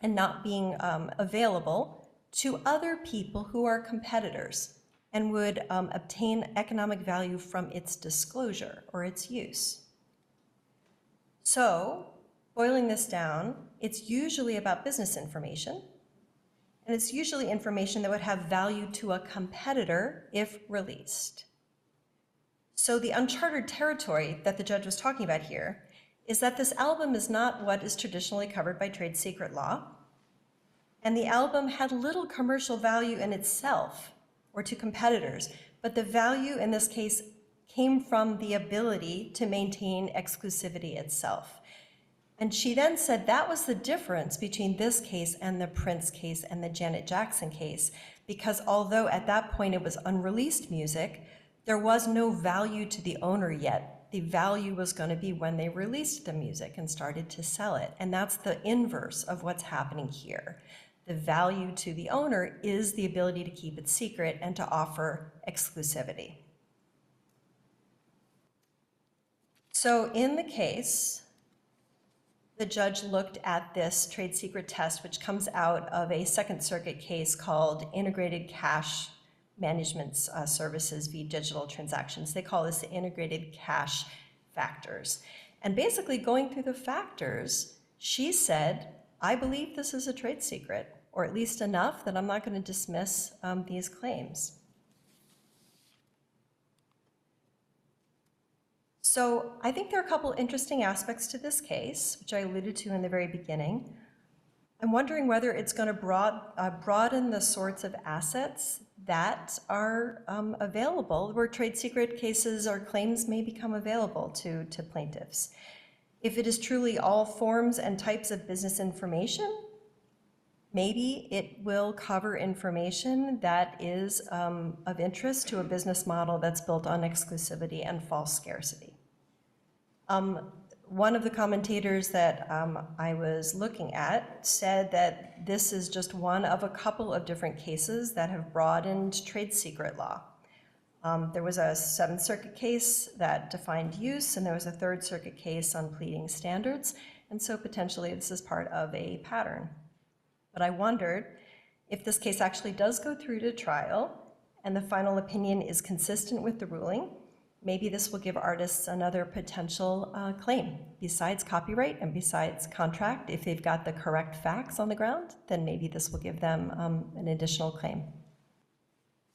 and not being available to other people who are competitors and would obtain economic value from its disclosure or its use. So, boiling this down, it's usually about business information, and it's usually information that would have value to a competitor if released. So the uncharted territory that the judge was talking about here is that this album is not what is traditionally covered by trade secret law, and the album had little commercial value in itself or to competitors, but the value in this case came from the ability to maintain exclusivity itself. And she then said that was the difference between this case and the Prince case and the Janet Jackson case, because although at that point it was unreleased music, there was no value to the owner yet. The value was going to be when they released the music and started to sell it. And that's the inverse of what's happening here. The value to the owner is the ability to keep it secret and to offer exclusivity. So in the case, the judge looked at this trade secret test, which comes out of a Second Circuit case called Integrated Cash Management Services v. Digital Transactions. They call this the integrated cash factors. And basically going through the factors, she said, I believe this is a trade secret, or at least enough that I'm not going to dismiss these claims. So I think there are a couple interesting aspects to this case, which I alluded to in the very beginning. I'm wondering whether it's going to broaden the sorts of assets that are available, where trade secret cases or claims may become available to plaintiffs. If it is truly all forms and types of business information, maybe it will cover information that is of interest to a business model that's built on exclusivity and false scarcity. One of the commentators that I was looking at said that this is just one of a couple of different cases that have broadened trade secret law. There was a Seventh Circuit case that defined use, and there was a Third Circuit case on pleading standards, and so potentially this is part of a pattern. But I wondered if this case actually does go through to trial and the final opinion is consistent with the ruling, maybe this will give artists another potential claim besides copyright and besides contract. If they've got the correct facts on the ground, then maybe this will give them an additional claim.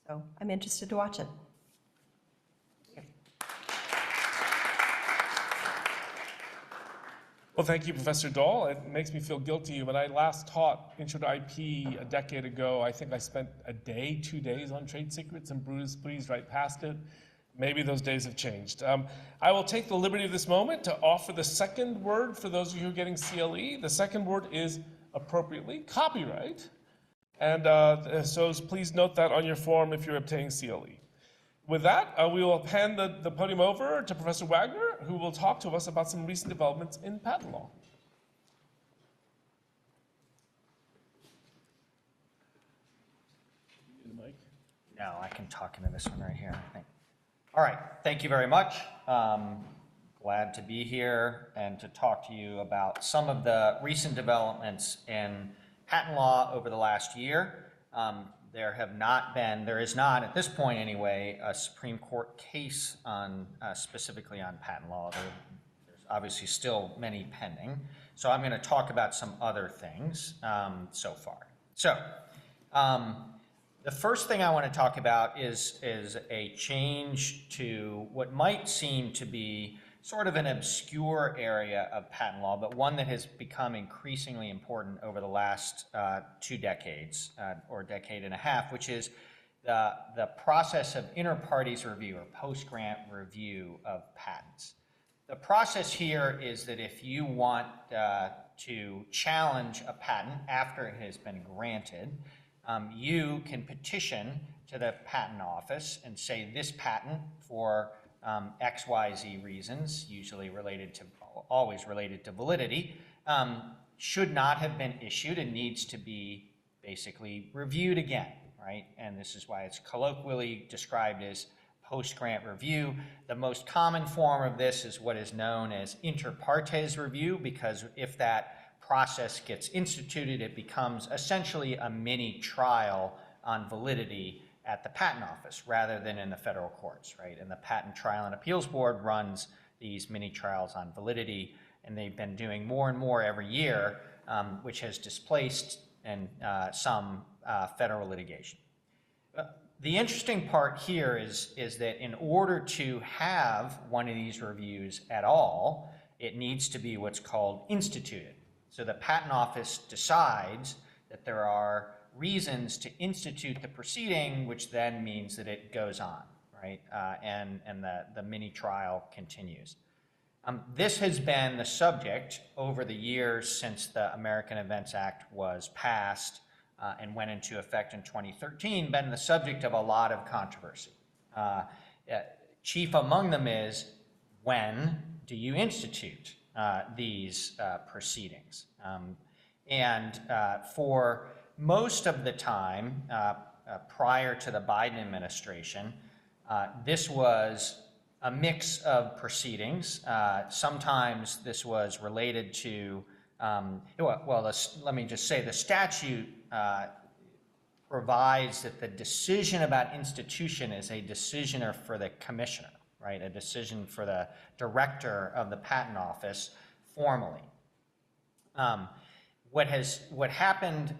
So I'm interested to watch it. Well, thank you, Professor Dahl. It makes me feel guilty. When I last taught Intro to IP a decade ago, I think I spent a day, 2 days on trade secrets and breezed right past it. Maybe those days have changed. I will take the liberty of this moment to offer the second word for those of you who are getting CLE. The second word is, appropriately, copyright. And so please note that on your form if you're obtaining CLE. With that, we will hand the podium over to Professor Wagner, who will talk to us about some recent developments in patent law. No, I can talk into this one right here, I think. All right, thank you very much. Glad to be here and to talk to you about some of the recent developments in patent law over the last year. There is not, at this point anyway, a Supreme Court case on specifically on patent law. There's obviously still many pending. So I'm going to talk about some other things so far. So The first thing I want to talk about is a change to what might seem to be sort of an obscure area of patent law, but one that has become increasingly important over the last 2 decades, or a decade and a half, which is the process of inter partes review or post-grant review of patents. The process here is that if you want to challenge a patent after it has been granted, you can petition to the patent office and say this patent for XYZ reasons, usually always related to validity, should not have been issued and needs to be basically reviewed again, right? And this is why it's colloquially described as post-grant review. The most common form of this is what is known as inter partes review, because if that process gets instituted, it becomes essentially a mini trial on validity at the patent office rather than in the federal courts, right? And the Patent Trial and Appeals Board runs these mini trials on validity, and they've been doing more and more every year, which has displaced some federal litigation. The interesting part here is that in order to have one of these reviews at all, it needs to be what's called instituted. So the patent office decides that there are reasons to institute the proceeding, which then means that it goes on, right? And the mini trial continues. This has been the subject over the years since the American Invents Act was passed and went into effect in 2013, been the subject of a lot of controversy. Chief among them is, when do you institute these proceedings? And for most of the time prior to the Biden administration, this was a mix of proceedings. Sometimes this was related to, let me just say, the statute provides that the decision about institution is a decision for the commissioner, right? A decision for the director of the patent office formally. What happened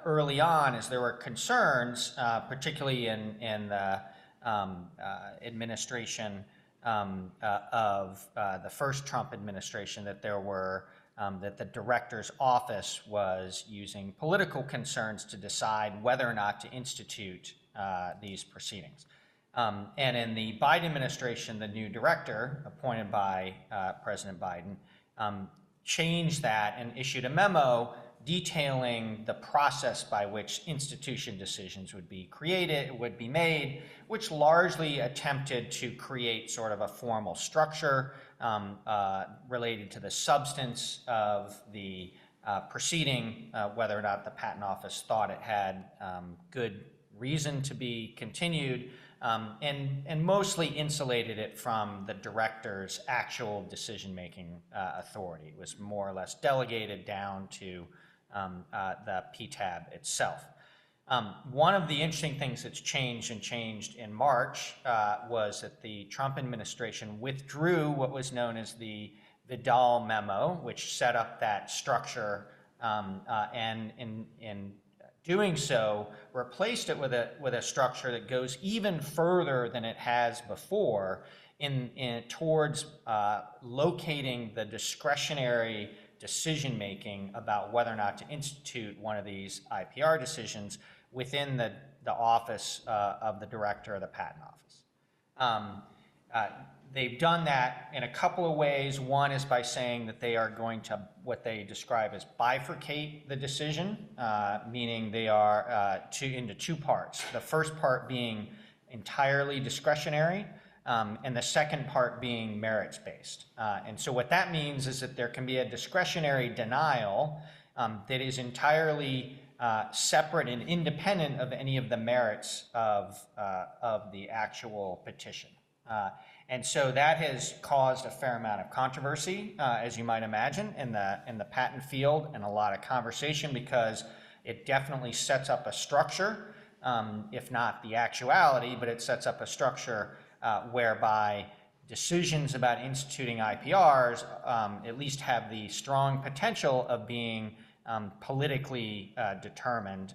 early on is there were concerns, particularly in the administration of the first Trump administration, that there were that the director's office was using political concerns to decide whether or not to institute these proceedings. And in the Biden administration, the new director appointed by President Biden changed that and issued a memo detailing the process by which institution decisions would be made, which largely attempted to create sort of a formal structure related to the substance of the proceeding, whether or not the patent office thought it had good reason to be continued, and mostly insulated it from the director's actual decision-making authority. It was more or less delegated down to the PTAB itself. One of the interesting things that's changed in March was that the Trump administration withdrew what was known as the Vidal memo, which set up that structure, and in doing so, replaced it with a structure that goes even further than it has before towards locating the discretionary decision-making about whether or not to institute one of these IPR decisions within the office of the director of the patent office. They've done that in a couple of ways. One is by saying that they are going to, what they describe as bifurcate the decision, meaning they are into 2 parts. The first part being entirely discretionary, and the second part being merits-based. And so what that means is that there can be a discretionary denial that is entirely separate and independent of any of the merits of the actual petition. And so that has caused a fair amount of controversy, as you might imagine, in the patent field, and a lot of conversation, because it definitely sets up a structure, if not the actuality, but it sets up a structure whereby decisions about instituting IPRs at least have the strong potential of being politically determined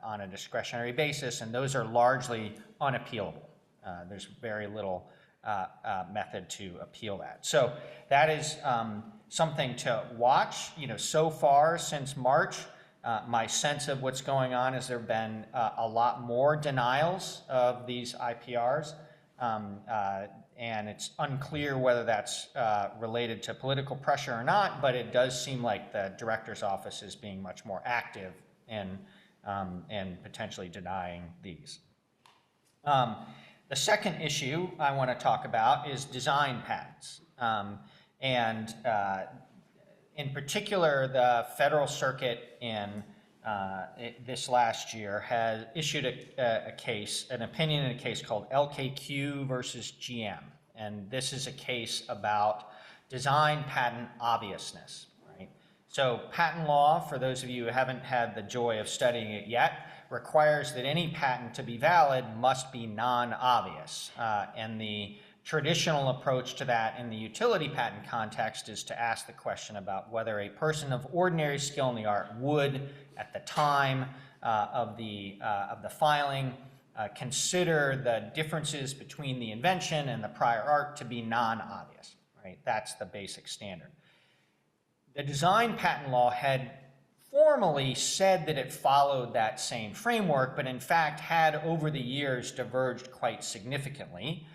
on a discretionary basis, and those are largely unappealable. There's very little method to appeal that. So that is something to watch. So far since March, my sense of what's going on is there have been a lot more denials of these IPRs, and it's unclear whether that's related to political pressure or not, but it does seem like the director's office is being much more active in potentially denying these. The second issue I want to talk about is design patents. In particular, the Federal Circuit in this last year has issued an opinion in a case called LKQ versus GM. And this is a case about design patent obviousness, right? So patent law, for those of you who haven't had the joy of studying it yet, requires that any patent to be valid must be non-obvious. And the traditional approach to that in the utility patent context is to ask the question about whether a person of ordinary skill in the art would, at the time of the filing, consider the differences between the invention and the prior art to be non-obvious, right? That's the basic standard. The design patent law had formally said that it followed that same framework, but in fact had over the years diverged quite significantly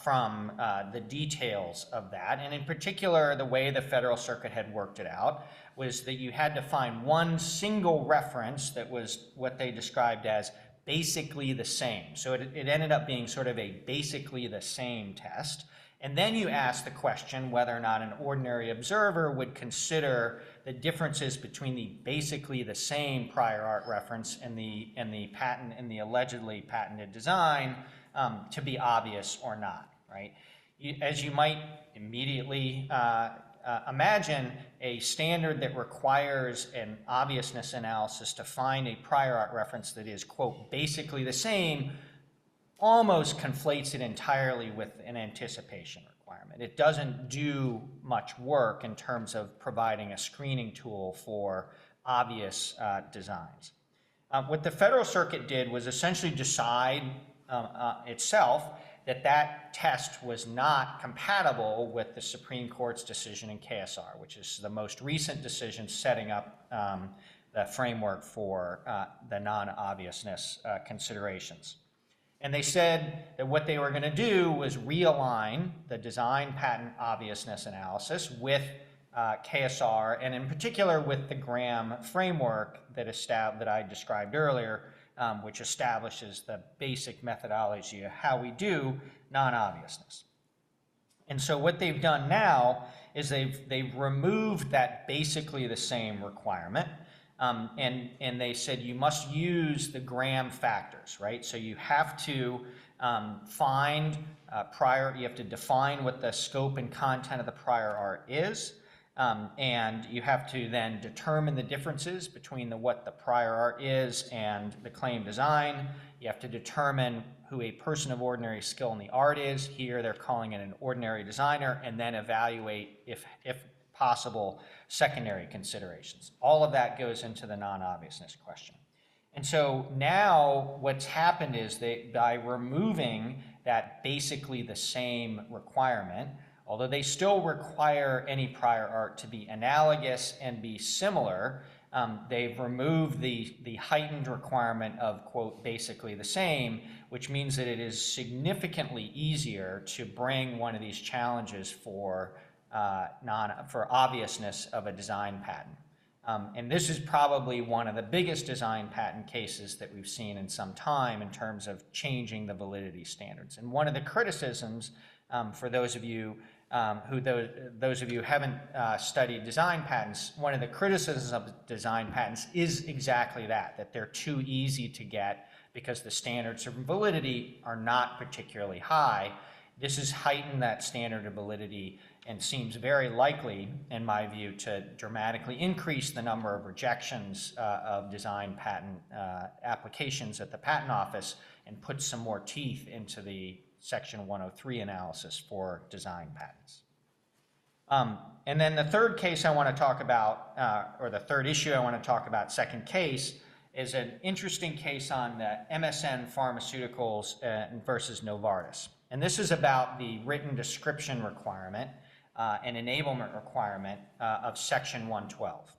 from the details of that. And in particular, the way the Federal Circuit had worked it out was that you had to find one single reference that was what they described as basically the same. So it ended up being sort of a basically the same test. And then you ask the question whether or not an ordinary observer would consider the differences between the basically the same prior art reference and the patent and the allegedly patented design to be obvious or not, right? As you might immediately imagine, a standard that requires an obviousness analysis to find a prior art reference that is, quote, basically the same, almost conflates it entirely with an anticipation requirement. It doesn't do much work in terms of providing a screening tool for obvious designs. What the Federal Circuit did was essentially decide itself that test was not compatible with the Supreme Court's decision in KSR, which is the most recent decision setting up the framework for the non-obviousness considerations. And they said that what they were going to do was realign the design patent obviousness analysis with KSR, and in particular with the Graham framework that I described earlier, which establishes the basic methodology of how we do non-obviousness. And so what they've done now is they've removed that basically the same requirement, and they said you must use the Graham factors, right? So you have to you have to define what the scope and content of the prior art is, and you have to then determine the differences between what the prior art is and the claim design. You have to determine who a person of ordinary skill in the art is. Here they're calling it an ordinary designer, and then evaluate, if possible, secondary considerations. All of that goes into the non-obviousness question. And so now what's happened is by removing that basically the same requirement, although they still require any prior art to be analogous and be similar, they've removed the heightened requirement of, quote, basically the same, which means that it is significantly easier to bring one of these challenges for obviousness of a design patent. And this is probably one of the biggest design patent cases that we've seen in some time in terms of changing the validity standards. And one of the criticisms for those of you who haven't studied design patents, one of the criticisms of design patents is exactly that they're too easy to get because the standards of validity are not particularly high. This has heightened that standard of validity and seems very likely, in my view, to dramatically increase the number of rejections of design patent applications at the Patent Office and put some more teeth into the Section 103 analysis for design patents. And then the third case I want to talk about, or the third issue I want to talk about, second case, is an interesting case on the MSN Pharmaceuticals versus Novartis. And this is about the written description requirement and enablement requirement of Section 112.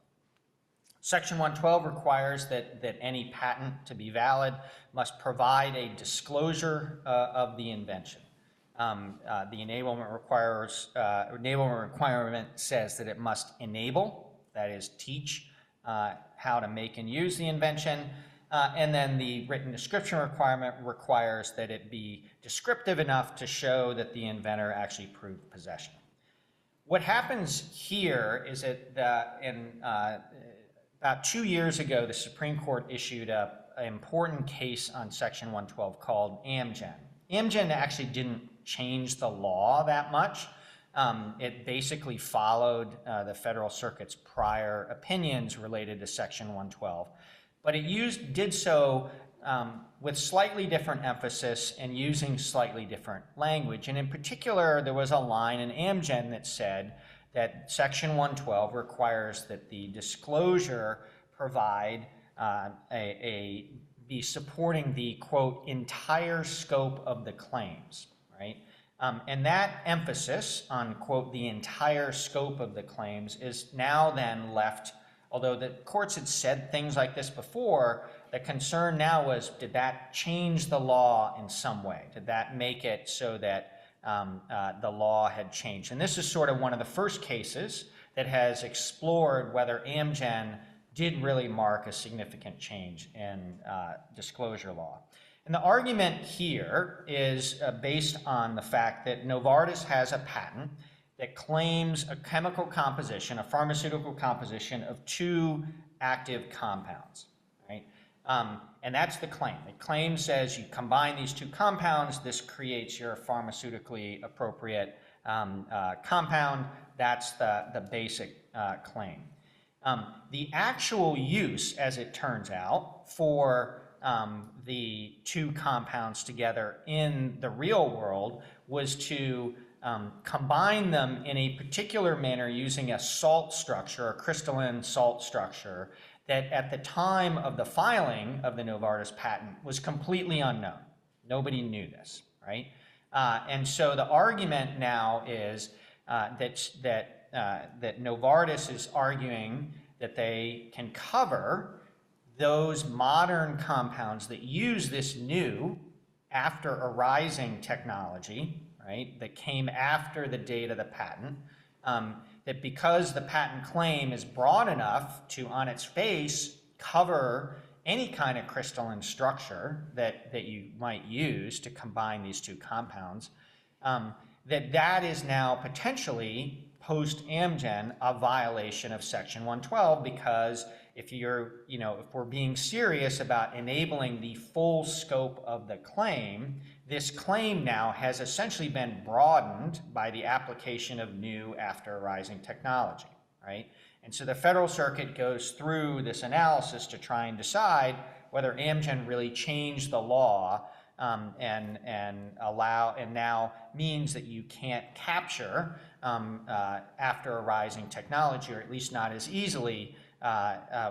Section 112 requires that any patent to be valid must provide a disclosure of the invention. The enablement requirement says that it must enable, that is, teach how to make and use the invention, and then the written description requirement requires that it be descriptive enough to show that the inventor actually proved possession. What happens here is that about 2 years ago, the Supreme Court issued an important case on Section 112 called Amgen. Amgen actually didn't change the law that much. It basically followed the Federal Circuit's prior opinions related to Section 112, but it did so with slightly different emphasis and using slightly different language. And in particular, there was a line in Amgen that said that Section 112 requires that the disclosure provide be supporting the, quote, entire scope of the claims, right? And that emphasis on, quote, the entire scope of the claims is now then left, although the courts had said things like this before, the concern now was, did that change the law in some way? Did that make it so that the law had changed? And this is sort of one of the first cases that has explored whether Amgen did really mark a significant change in disclosure law. And the argument here is based on the fact that Novartis has a patent that claims a chemical composition, a pharmaceutical composition of 2 active compounds, right? And that's the claim. The claim says you combine these 2 compounds, this creates your pharmaceutically appropriate compound. That's the basic claim. The actual use, as it turns out, for the 2 compounds together in the real world was to combine them in a particular manner using a salt structure, a crystalline salt structure, that at the time of the filing of the Novartis patent was completely unknown. Nobody knew this, right? And so the argument now is that Novartis is arguing that they can cover those modern compounds that use this new after arising technology, right, that came after the date of the patent, that because the patent claim is broad enough to, on its face, cover any kind of crystalline structure that you might use to combine these 2 compounds, that is now potentially, post-Amgen, a violation of Section 112, because if we're being serious about enabling the full scope of the claim, this claim now has essentially been broadened by the application of new after arising technology, right? And so the Federal Circuit goes through this analysis to try and decide whether Amgen really changed the law and now means that you can't capture after arising technology, or at least not as easily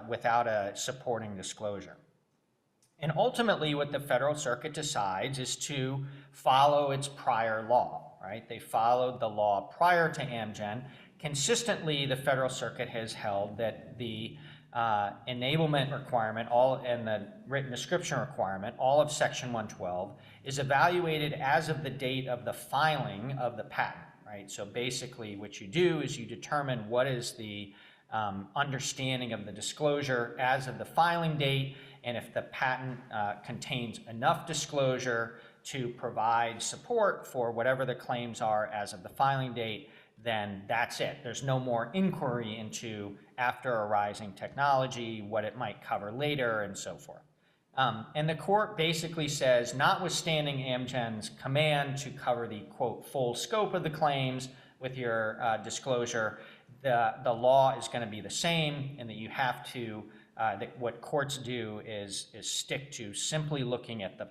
without a supporting disclosure. And ultimately what the Federal Circuit decides is to follow its prior law, right? They followed the law prior to Amgen. Consistently, the Federal Circuit has held that the enablement requirement and the written description requirement, all of Section 112, is evaluated as of the date of the filing of the patent, right? So basically what you do is you determine what is the understanding of the disclosure as of the filing date, and if the patent contains enough disclosure to provide support for whatever the claims are as of the filing date, then that's it. There's no more inquiry into after arising technology, what it might cover later, and so forth. And the court basically says, notwithstanding Amgen's command to cover the, quote, full scope of the claims with your disclosure, the law is going to be the same, and that you have to, that what courts do is stick to simply looking at the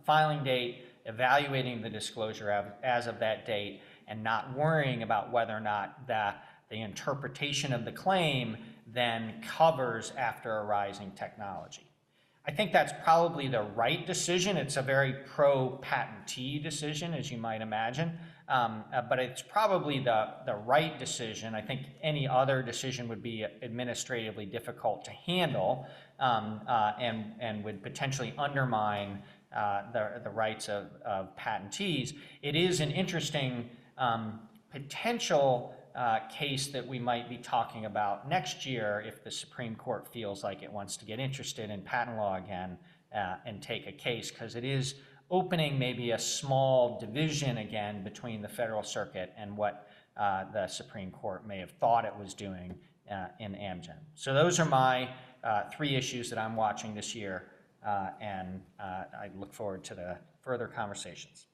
filing date, evaluating the disclosure as of that date, and not worrying about whether or not the interpretation of the claim then covers after a rising technology. I think that's probably the right decision. It's a very pro-patentee decision, as you might imagine, but it's probably the right decision. I think any other decision would be administratively difficult to handle and would potentially undermine the rights of patentees. It is an interesting potential case that we might be talking about next year if the Supreme Court feels like it wants to get interested in patent law again and take a case, because it is opening maybe a small division again between the Federal Circuit and what the Supreme Court may have thought it was doing in Amgen. So those are my 3 issues that I'm watching this year, and I look forward to the further conversations.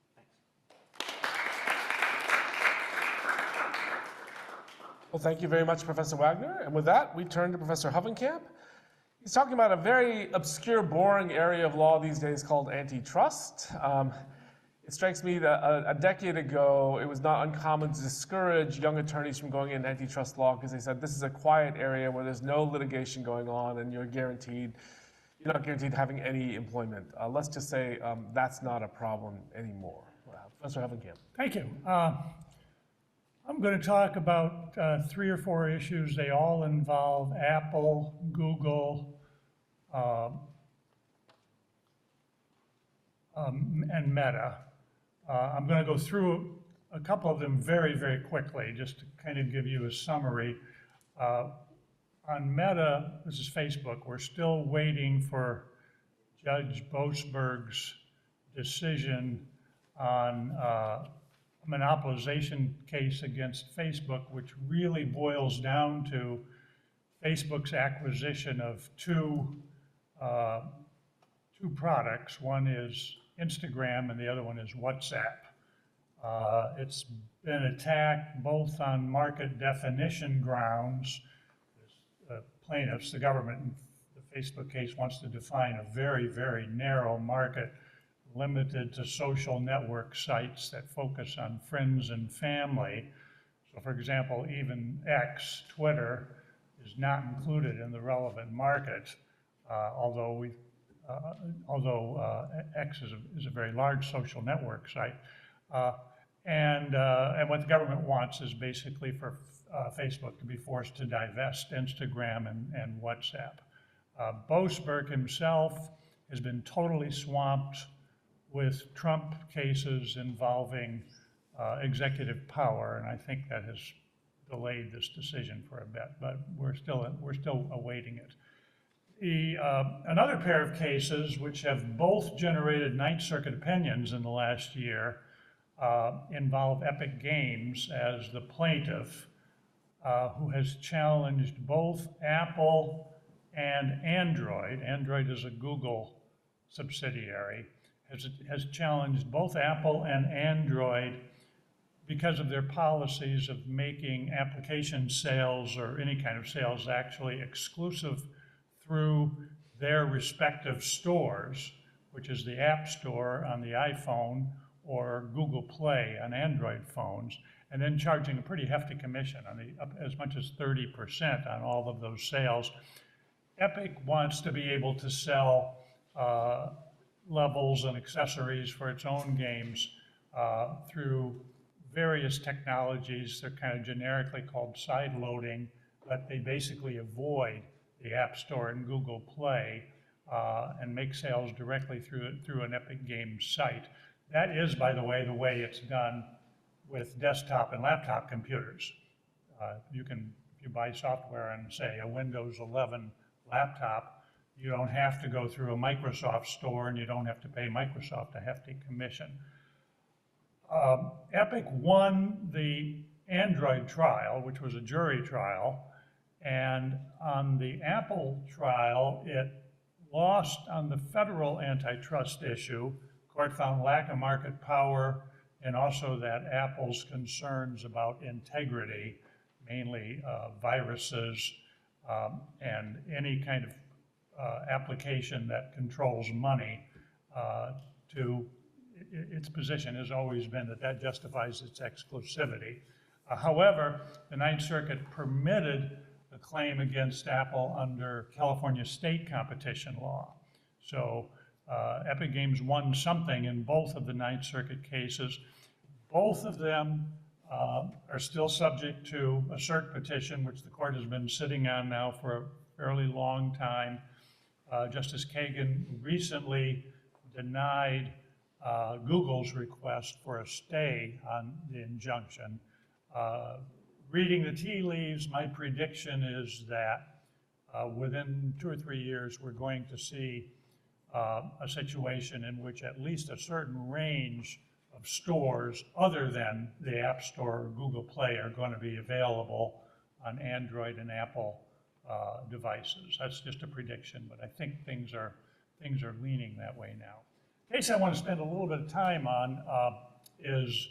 Well, thank you very much, Professor Wagner. And with that, we turn to Professor Hovenkamp. He's talking about a very obscure, boring area of law these days called antitrust. It strikes me that a decade ago, it was not uncommon to discourage young attorneys from going into antitrust law because they said this is a quiet area where there's no litigation going on and you're not guaranteed having any employment. Let's just say that's not a problem anymore. Professor Hovenkamp. Thank you. I'm going to talk about 3 or 4 issues. They all involve Apple, Google, and Meta. I'm going to go through a couple of them very, very quickly, just to kind of give you a summary. On Meta, this is Facebook, we're still waiting for Judge Boasberg's decision on monopolization case against Facebook, which really boils down to Facebook's acquisition of two products. One is Instagram and the other one is WhatsApp. It's been attacked both on market definition grounds. The plaintiffs, the government in the Facebook case wants to define a very, very narrow market limited to social network sites that focus on friends and family. So for example, even X, Twitter, is not included in the relevant market, although X is a very large social network site. And what the government wants is basically for Facebook to be forced to divest Instagram and WhatsApp. Boasberg himself has been totally swamped with Trump cases involving executive power, and I think that has delayed this decision for a bit, but we're still awaiting it. Another pair of cases which have both generated Ninth Circuit opinions in the last year involve Epic Games as the plaintiff, who has challenged both Apple and Android. Android is a Google subsidiary. Has challenged both Apple and Android because of their policies of making application sales or any kind of sales actually exclusive through their respective stores, which is the App Store on the iPhone or Google Play on Android phones, and then charging a pretty hefty commission on as much as 30% on all of those sales. Epic wants to be able to sell levels and accessories for its own games through various technologies. They're kind of generically called side loading, but they basically avoid the App Store and Google Play and make sales directly through an Epic Games site. That is, by the way it's done with desktop and laptop computers. If you buy software on, say, a Windows 11 laptop, you don't have to go through a Microsoft store and you don't have to pay Microsoft a hefty commission. Epic won the Android trial, which was a jury trial, and on the Apple trial, it lost on the federal antitrust issue. Court found lack of market power and also that Apple's concerns about integrity, mainly viruses and any kind of application that controls money its position has always been that that justifies its exclusivity. However, the Ninth Circuit permitted a claim against Apple under California state competition law. So Epic Games won something in both of the Ninth Circuit cases. Both of them are still subject to a cert petition, which the court has been sitting on now for a fairly long time. Justice Kagan recently denied Google's request for a stay on the injunction. Reading the tea leaves, my prediction is that within 2 or 3 years, we're going to see a situation in which at least a certain range of stores other than the App Store or Google Play are going to be available on Android and Apple devices. That's just a prediction, but I think things are leaning that way now. The case I want to spend a little bit of time on is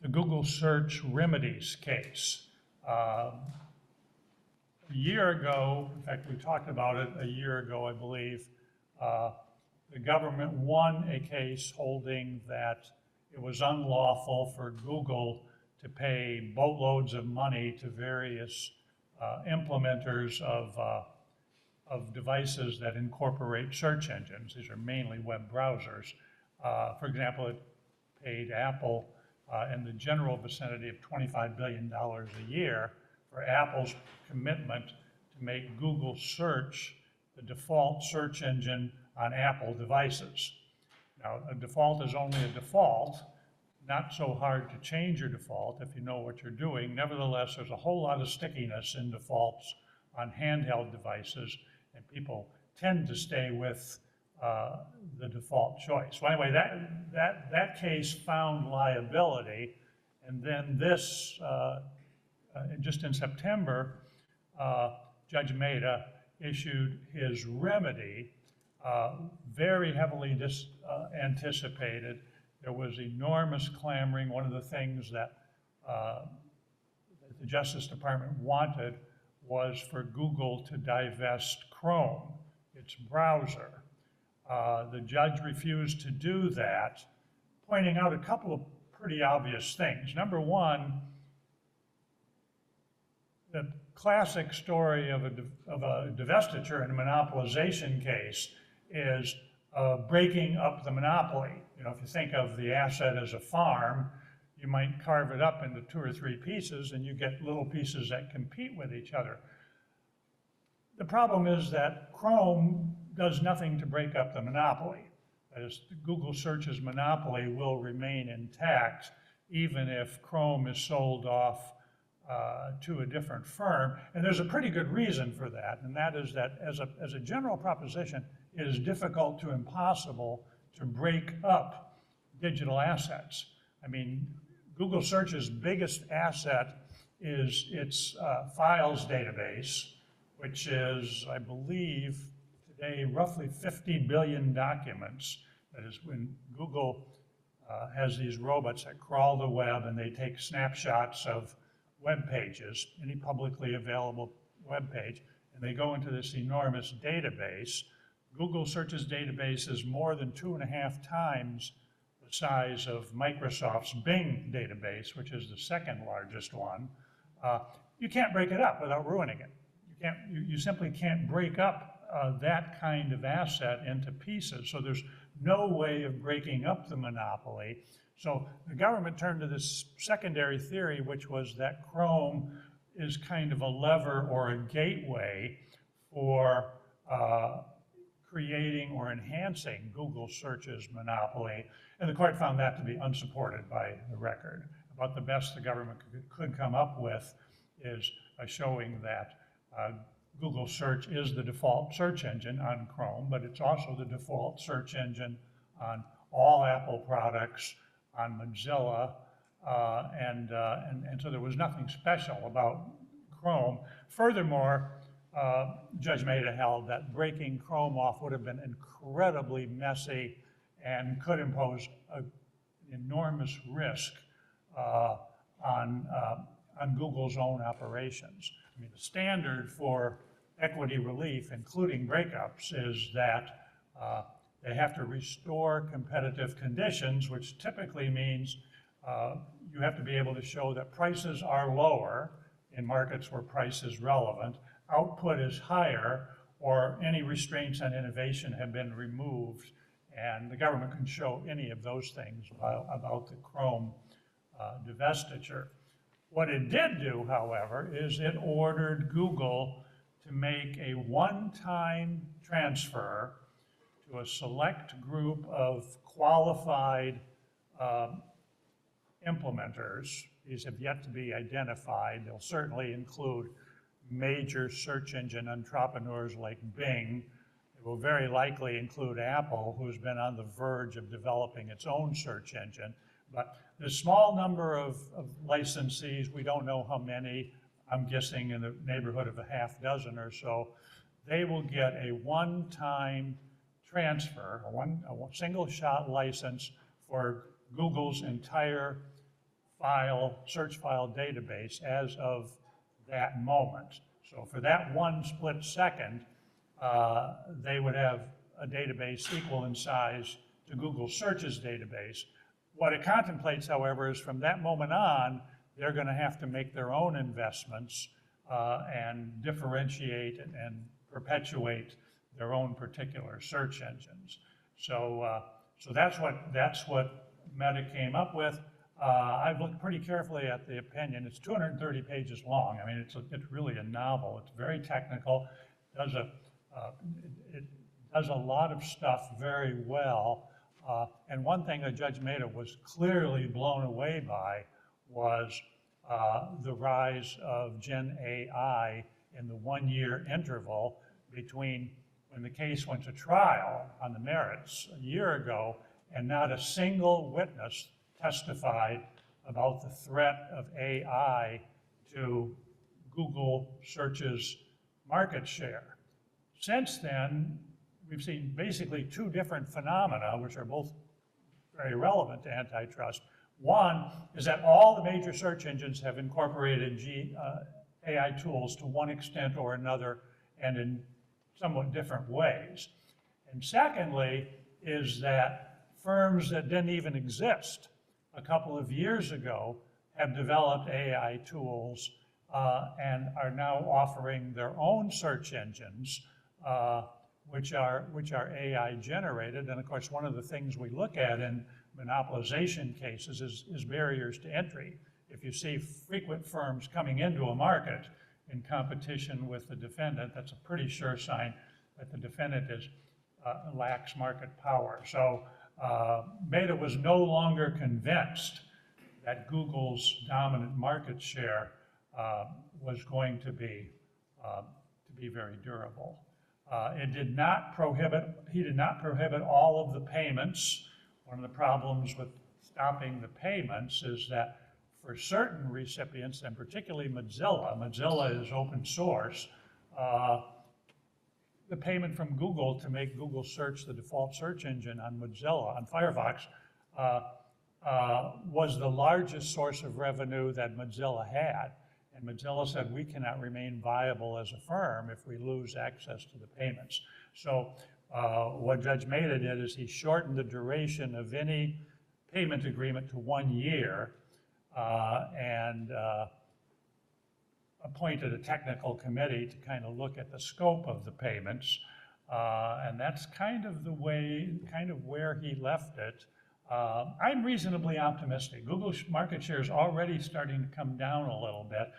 the Google Search Remedies case. A year ago, in fact, we talked about it a year ago, I believe, the government won a case holding that it was unlawful for Google to pay boatloads of money to various implementers of devices that incorporate search engines. These are mainly web browsers. For example, it paid Apple in the general vicinity of $25 billion a year for Apple's commitment to make Google Search the default search engine on Apple devices. Now, a default is only a default, not so hard to change your default if you know what you're doing. Nevertheless, there's a whole lot of stickiness in defaults on handheld devices, and people tend to stay with the default choice. So anyway, that case found liability, and then this, just in September, Judge Mehta issued his remedy, very heavily anticipated. There was enormous clamoring. One of the things that the Justice Department wanted was for Google to divest Chrome, its browser. The judge refused to do that, pointing out a couple of pretty obvious things. Number one, the classic story of a divestiture in a monopolization case is breaking up the monopoly. You know, if you think of the asset as a farm, you might carve it up into 2 or 3 pieces and you get little pieces that compete with each other. The problem is that Chrome does nothing to break up the monopoly. That is, Google Search's monopoly will remain intact even if Chrome is sold off to a different firm. And there's a pretty good reason for that, and that is that as a general proposition, it is difficult to impossible to break up digital assets. I mean, Google Search's biggest asset is its files database, which is, I believe, today roughly 50 billion documents. That is, when Google has these robots that crawl the web and they take snapshots of web pages, any publicly available web page, and they go into this enormous database. Google Search's database is more than 2.5 times the size of Microsoft's Bing database, which is the second largest one. You can't break it up without ruining it. You simply can't break up that kind of asset into pieces. So there's no way of breaking up the monopoly. So the government turned to this secondary theory, which was that Chrome is kind of a lever or a gateway for creating or enhancing Google Search's monopoly. And the court found that to be unsupported by the record. About the best the government could come up with is showing that Google Search is the default search engine on Chrome, but it's also the default search engine on all Apple products, on Mozilla, and so there was nothing special about Chrome. Furthermore, Judge Mehta held that breaking Chrome off would have been incredibly messy and could impose an enormous risk on Google's own operations. I mean, the standard for equity relief, including breakups, is that they have to restore competitive conditions, which typically means you have to be able to show that prices are lower in markets where price is relevant, output is higher, or any restraints on innovation have been removed. And the government can show any of those things about the Chrome divestiture. What it did do, however, is it ordered Google to make a one-time transfer to a select group of qualified implementers. These have yet to be identified. They'll certainly include major search engine entrepreneurs like Bing. It will very likely include Apple, who's been on the verge of developing its own search engine. But the small number of licensees, we don't know how many, I'm guessing in the neighborhood of a half dozen or so, they will get a one-time transfer, a single-shot license for Google's entire search file database as of that moment. So for that one split second, they would have a database equal in size to Google Search's database. What it contemplates, however, is from that moment on, they're going to have to make their own investments and differentiate and perpetuate their own particular search engines. So that's what Meta came up with. I've looked pretty carefully at the opinion. It's 230 pages long. I mean, it's really a novel. It's very technical. It does a lot of stuff very well. And one thing that Judge Mehta was clearly blown away by was the rise of Gen AI in the one-year interval between when the case went to trial on the merits a year ago, and not a single witness testified about the threat of AI to Google Search's market share. Since then, we've seen basically two different phenomena, which are both very relevant to antitrust. One is that all the major search engines have incorporated AI tools to one extent or another and in somewhat different ways. And secondly is that firms that didn't even exist a couple of years ago have developed AI tools and are now offering their own search engines, which are AI generated. And of course, one of the things we look at in monopolization cases is barriers to entry. If you see frequent firms coming into a market in competition with the defendant, that's a pretty sure sign that the defendant lacks market power. So Meta was no longer convinced that Google's dominant market share was going to be very durable. He did not prohibit all of the payments. One of the problems with stopping the payments is that for certain recipients, and particularly Mozilla is open source, the payment from Google to make Google Search the default search engine on Mozilla, on Firefox, was the largest source of revenue that Mozilla had. And Mozilla said, we cannot remain viable as a firm if we lose access to the payments. So what Judge Mehta did is he shortened the duration of any payment agreement to 1 year and appointed a technical committee to kind of look at the scope of the payments. And that's kind of where he left it. I'm reasonably optimistic. Google's market share is already starting to come down a little bit,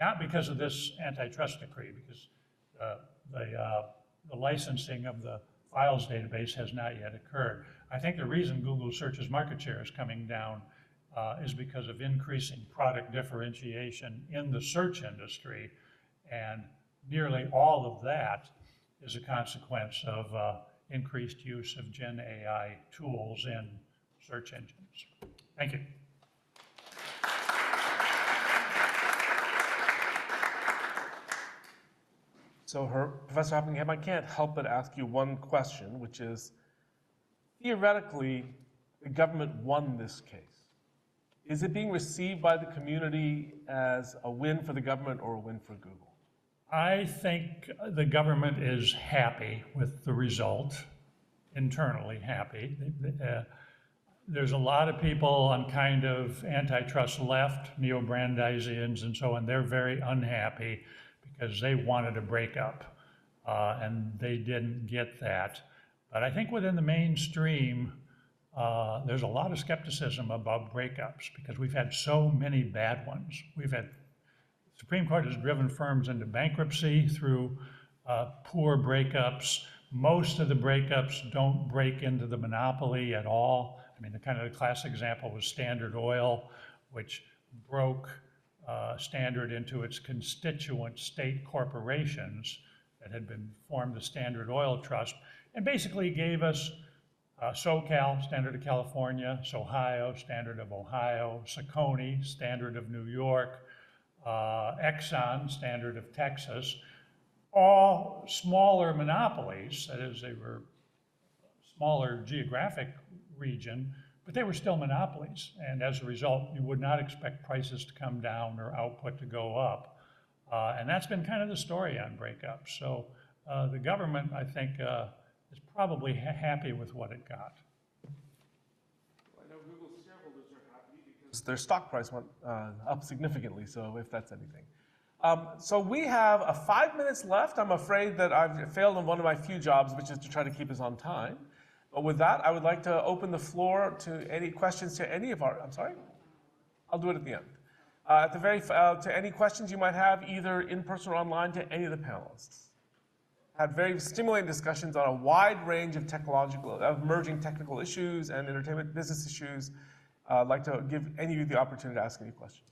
not because of this antitrust decree, because the licensing of the files database has not yet occurred. I think the reason Google Search's market share is coming down is because of increasing product differentiation in the search industry, and nearly all of that is a consequence of increased use of Gen AI tools in search engines. Thank you. So, Professor Hoppingham, I can't help but ask you one question, which is, theoretically, the government won this case. Is it being received by the community as a win for the government or a win for internally happy. There's a lot of people on kind of antitrust left, neo-Brandeisians and so on. They're very unhappy because they wanted a breakup, and they didn't get that. But I think within the mainstream, there's a lot of skepticism about breakups because we've had so many bad ones. The Supreme Court has driven firms into bankruptcy through poor breakups. Most of the breakups don't break into the monopoly at all. I mean, the classic example was Standard Oil, which broke Standard into its constituent state corporations that had been formed the Standard Oil Trust, and basically gave us SoCal, Standard of California, Ohio, Standard of Ohio, Saucony, Standard of New York, Exxon, Standard of Texas, all smaller monopolies. That is, they were smaller geographic region, but they were still monopolies. And as a result, you would not expect prices to come down or output to go up. And that's been kind of the story on breakups. So the government, I think, is probably happy with what it got. I know Google's shareholders are happy because their stock price went up significantly, so if that's anything. So we have 5 minutes left. I'm afraid that I've failed in one of my few jobs, which is to try to keep us on time. But with that, I would like to open the floor to any questions to any of our, I'm sorry? I'll do it at the end. To any questions you might have, either in person or online, to any of the panelists. Had very stimulating discussions on a wide range of emerging technical issues and entertainment business issues. I'd like to give any of you the opportunity to ask any questions.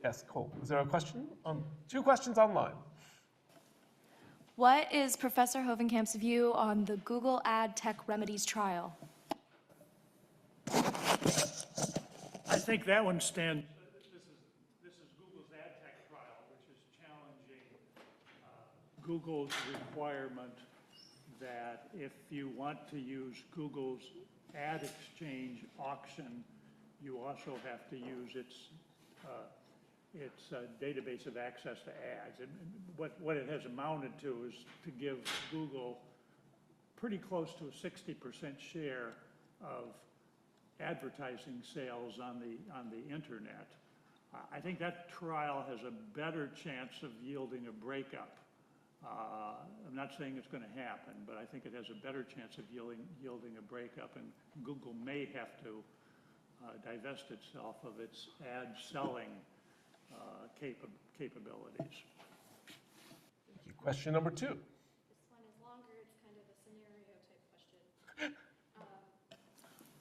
Yes, cool. Is there a question? 2 questions online. What is Professor Hovenkamp's view on the Google Ad Tech Remedies trial? I think that one stands. This is Google's ad tech trial, which is challenging Google's requirement that if you want to use Google's ad exchange auction, you also have to use its database of access to ads. And what it has amounted to is to give Google pretty close to a 60% share of advertising sales on the internet. I think that trial has a better chance of yielding a breakup. I'm not saying it's going to happen, but I think it has a better chance of yielding a breakup, and Google may have to divest itself of its ad selling capabilities. Thank you. Question number 2. This one is longer. It's kind of a scenario type question.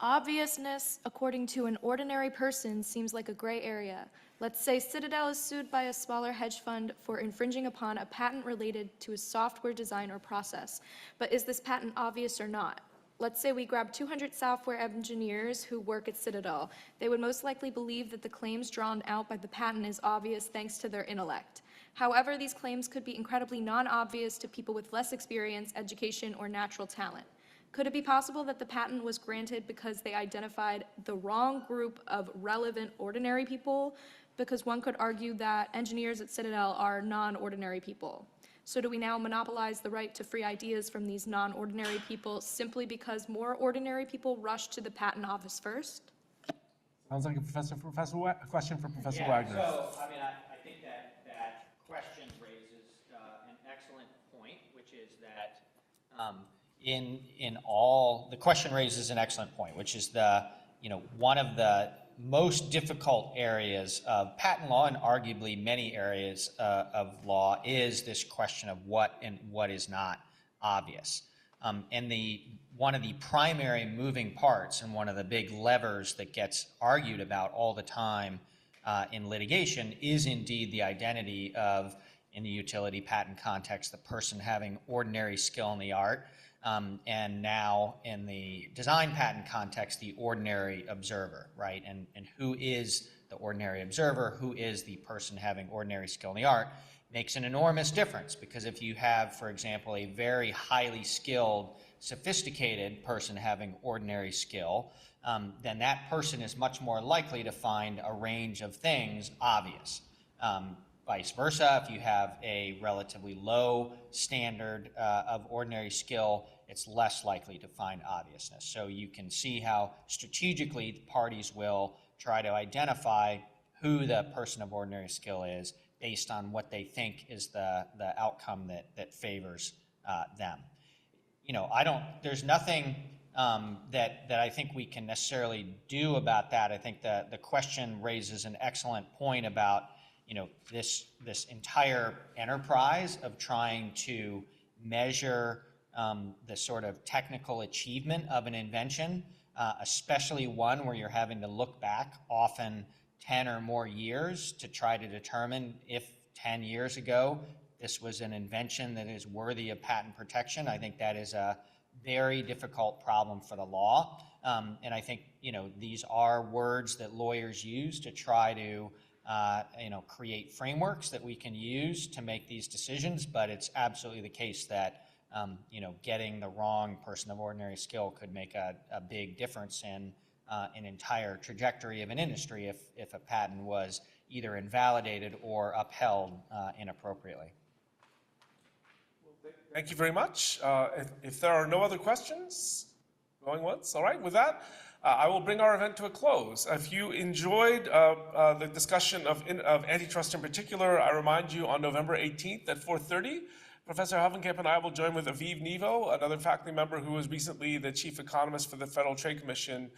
Obviousness, according to an ordinary person, seems like a gray area. Let's say Citadel is sued by a smaller hedge fund for infringing upon a patent related to a software design or process. But is this patent obvious or not? Let's say we grab 200 software engineers who work at Citadel. They would most likely believe that the claims drawn out by the patent is obvious thanks to their intellect. However, these claims could be incredibly non-obvious to people with less experience, education, or natural talent. Could it be possible that the patent was granted because they identified the wrong group of relevant ordinary people? Because one could argue that engineers at Citadel are non-ordinary people. So do we now monopolize the right to free ideas from these non-ordinary people simply because more ordinary people rush to the patent office first? Sounds like a question for Professor Wagner. So, I mean, I think that question raises an excellent point, which is that the question raises an excellent point, which is one of the most difficult areas of patent law, and arguably many areas of law, is this question of what is not obvious. And one of the primary moving parts and one of the big levers that gets argued about all the time in litigation is indeed the identity of, in the utility patent context, the person having ordinary skill in the art. And now in the design patent context, the ordinary observer, right? And who is the ordinary observer, who is the person having ordinary skill in the art, makes an enormous difference. Because if you have, for example, a very highly skilled, sophisticated person having ordinary skill, then that person is much more likely to find a range of things obvious. vice versa. If you have a relatively low standard of ordinary skill, it's less likely to find obviousness. So you can see how strategically the parties will try to identify who the person of ordinary skill is based on what they think is the outcome that favors them. You know, there's nothing that I think we can necessarily do about that. I think the question raises an excellent point about, you know, this entire enterprise of trying to measure the sort of technical achievement of an invention, especially one where you're having to look back often 10 or more years to try to determine if 10 years ago this was an invention that is worthy of patent protection. I think that is a very difficult problem for the law. And I think, you know, these are words that lawyers use to try to, you know, create frameworks that we can use to make these decisions. But it's absolutely the case that, you know, getting the wrong person of ordinary skill could make a big difference in an entire trajectory of an industry if a patent was either invalidated or upheld inappropriately. Thank you very much. If there are no other questions, going once, all right, with that, I will bring our event to a close. If you enjoyed the discussion of antitrust in particular, I remind you on November 18th at 4:30, Professor Hovenkamp and I will join with Aviv Nevo, another faculty member who was recently the chief economist for the Federal Trade Commission.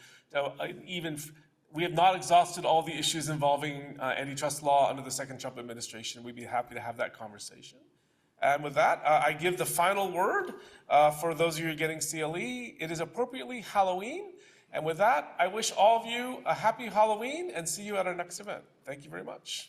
We have not exhausted all the issues involving antitrust law under the second Trump administration. We'd be happy to have that conversation. And with that, I give the final word for those of you who are getting CLE. It is appropriately Halloween. And with that, I wish all of you a happy Halloween and see you at our next event. Thank you very much.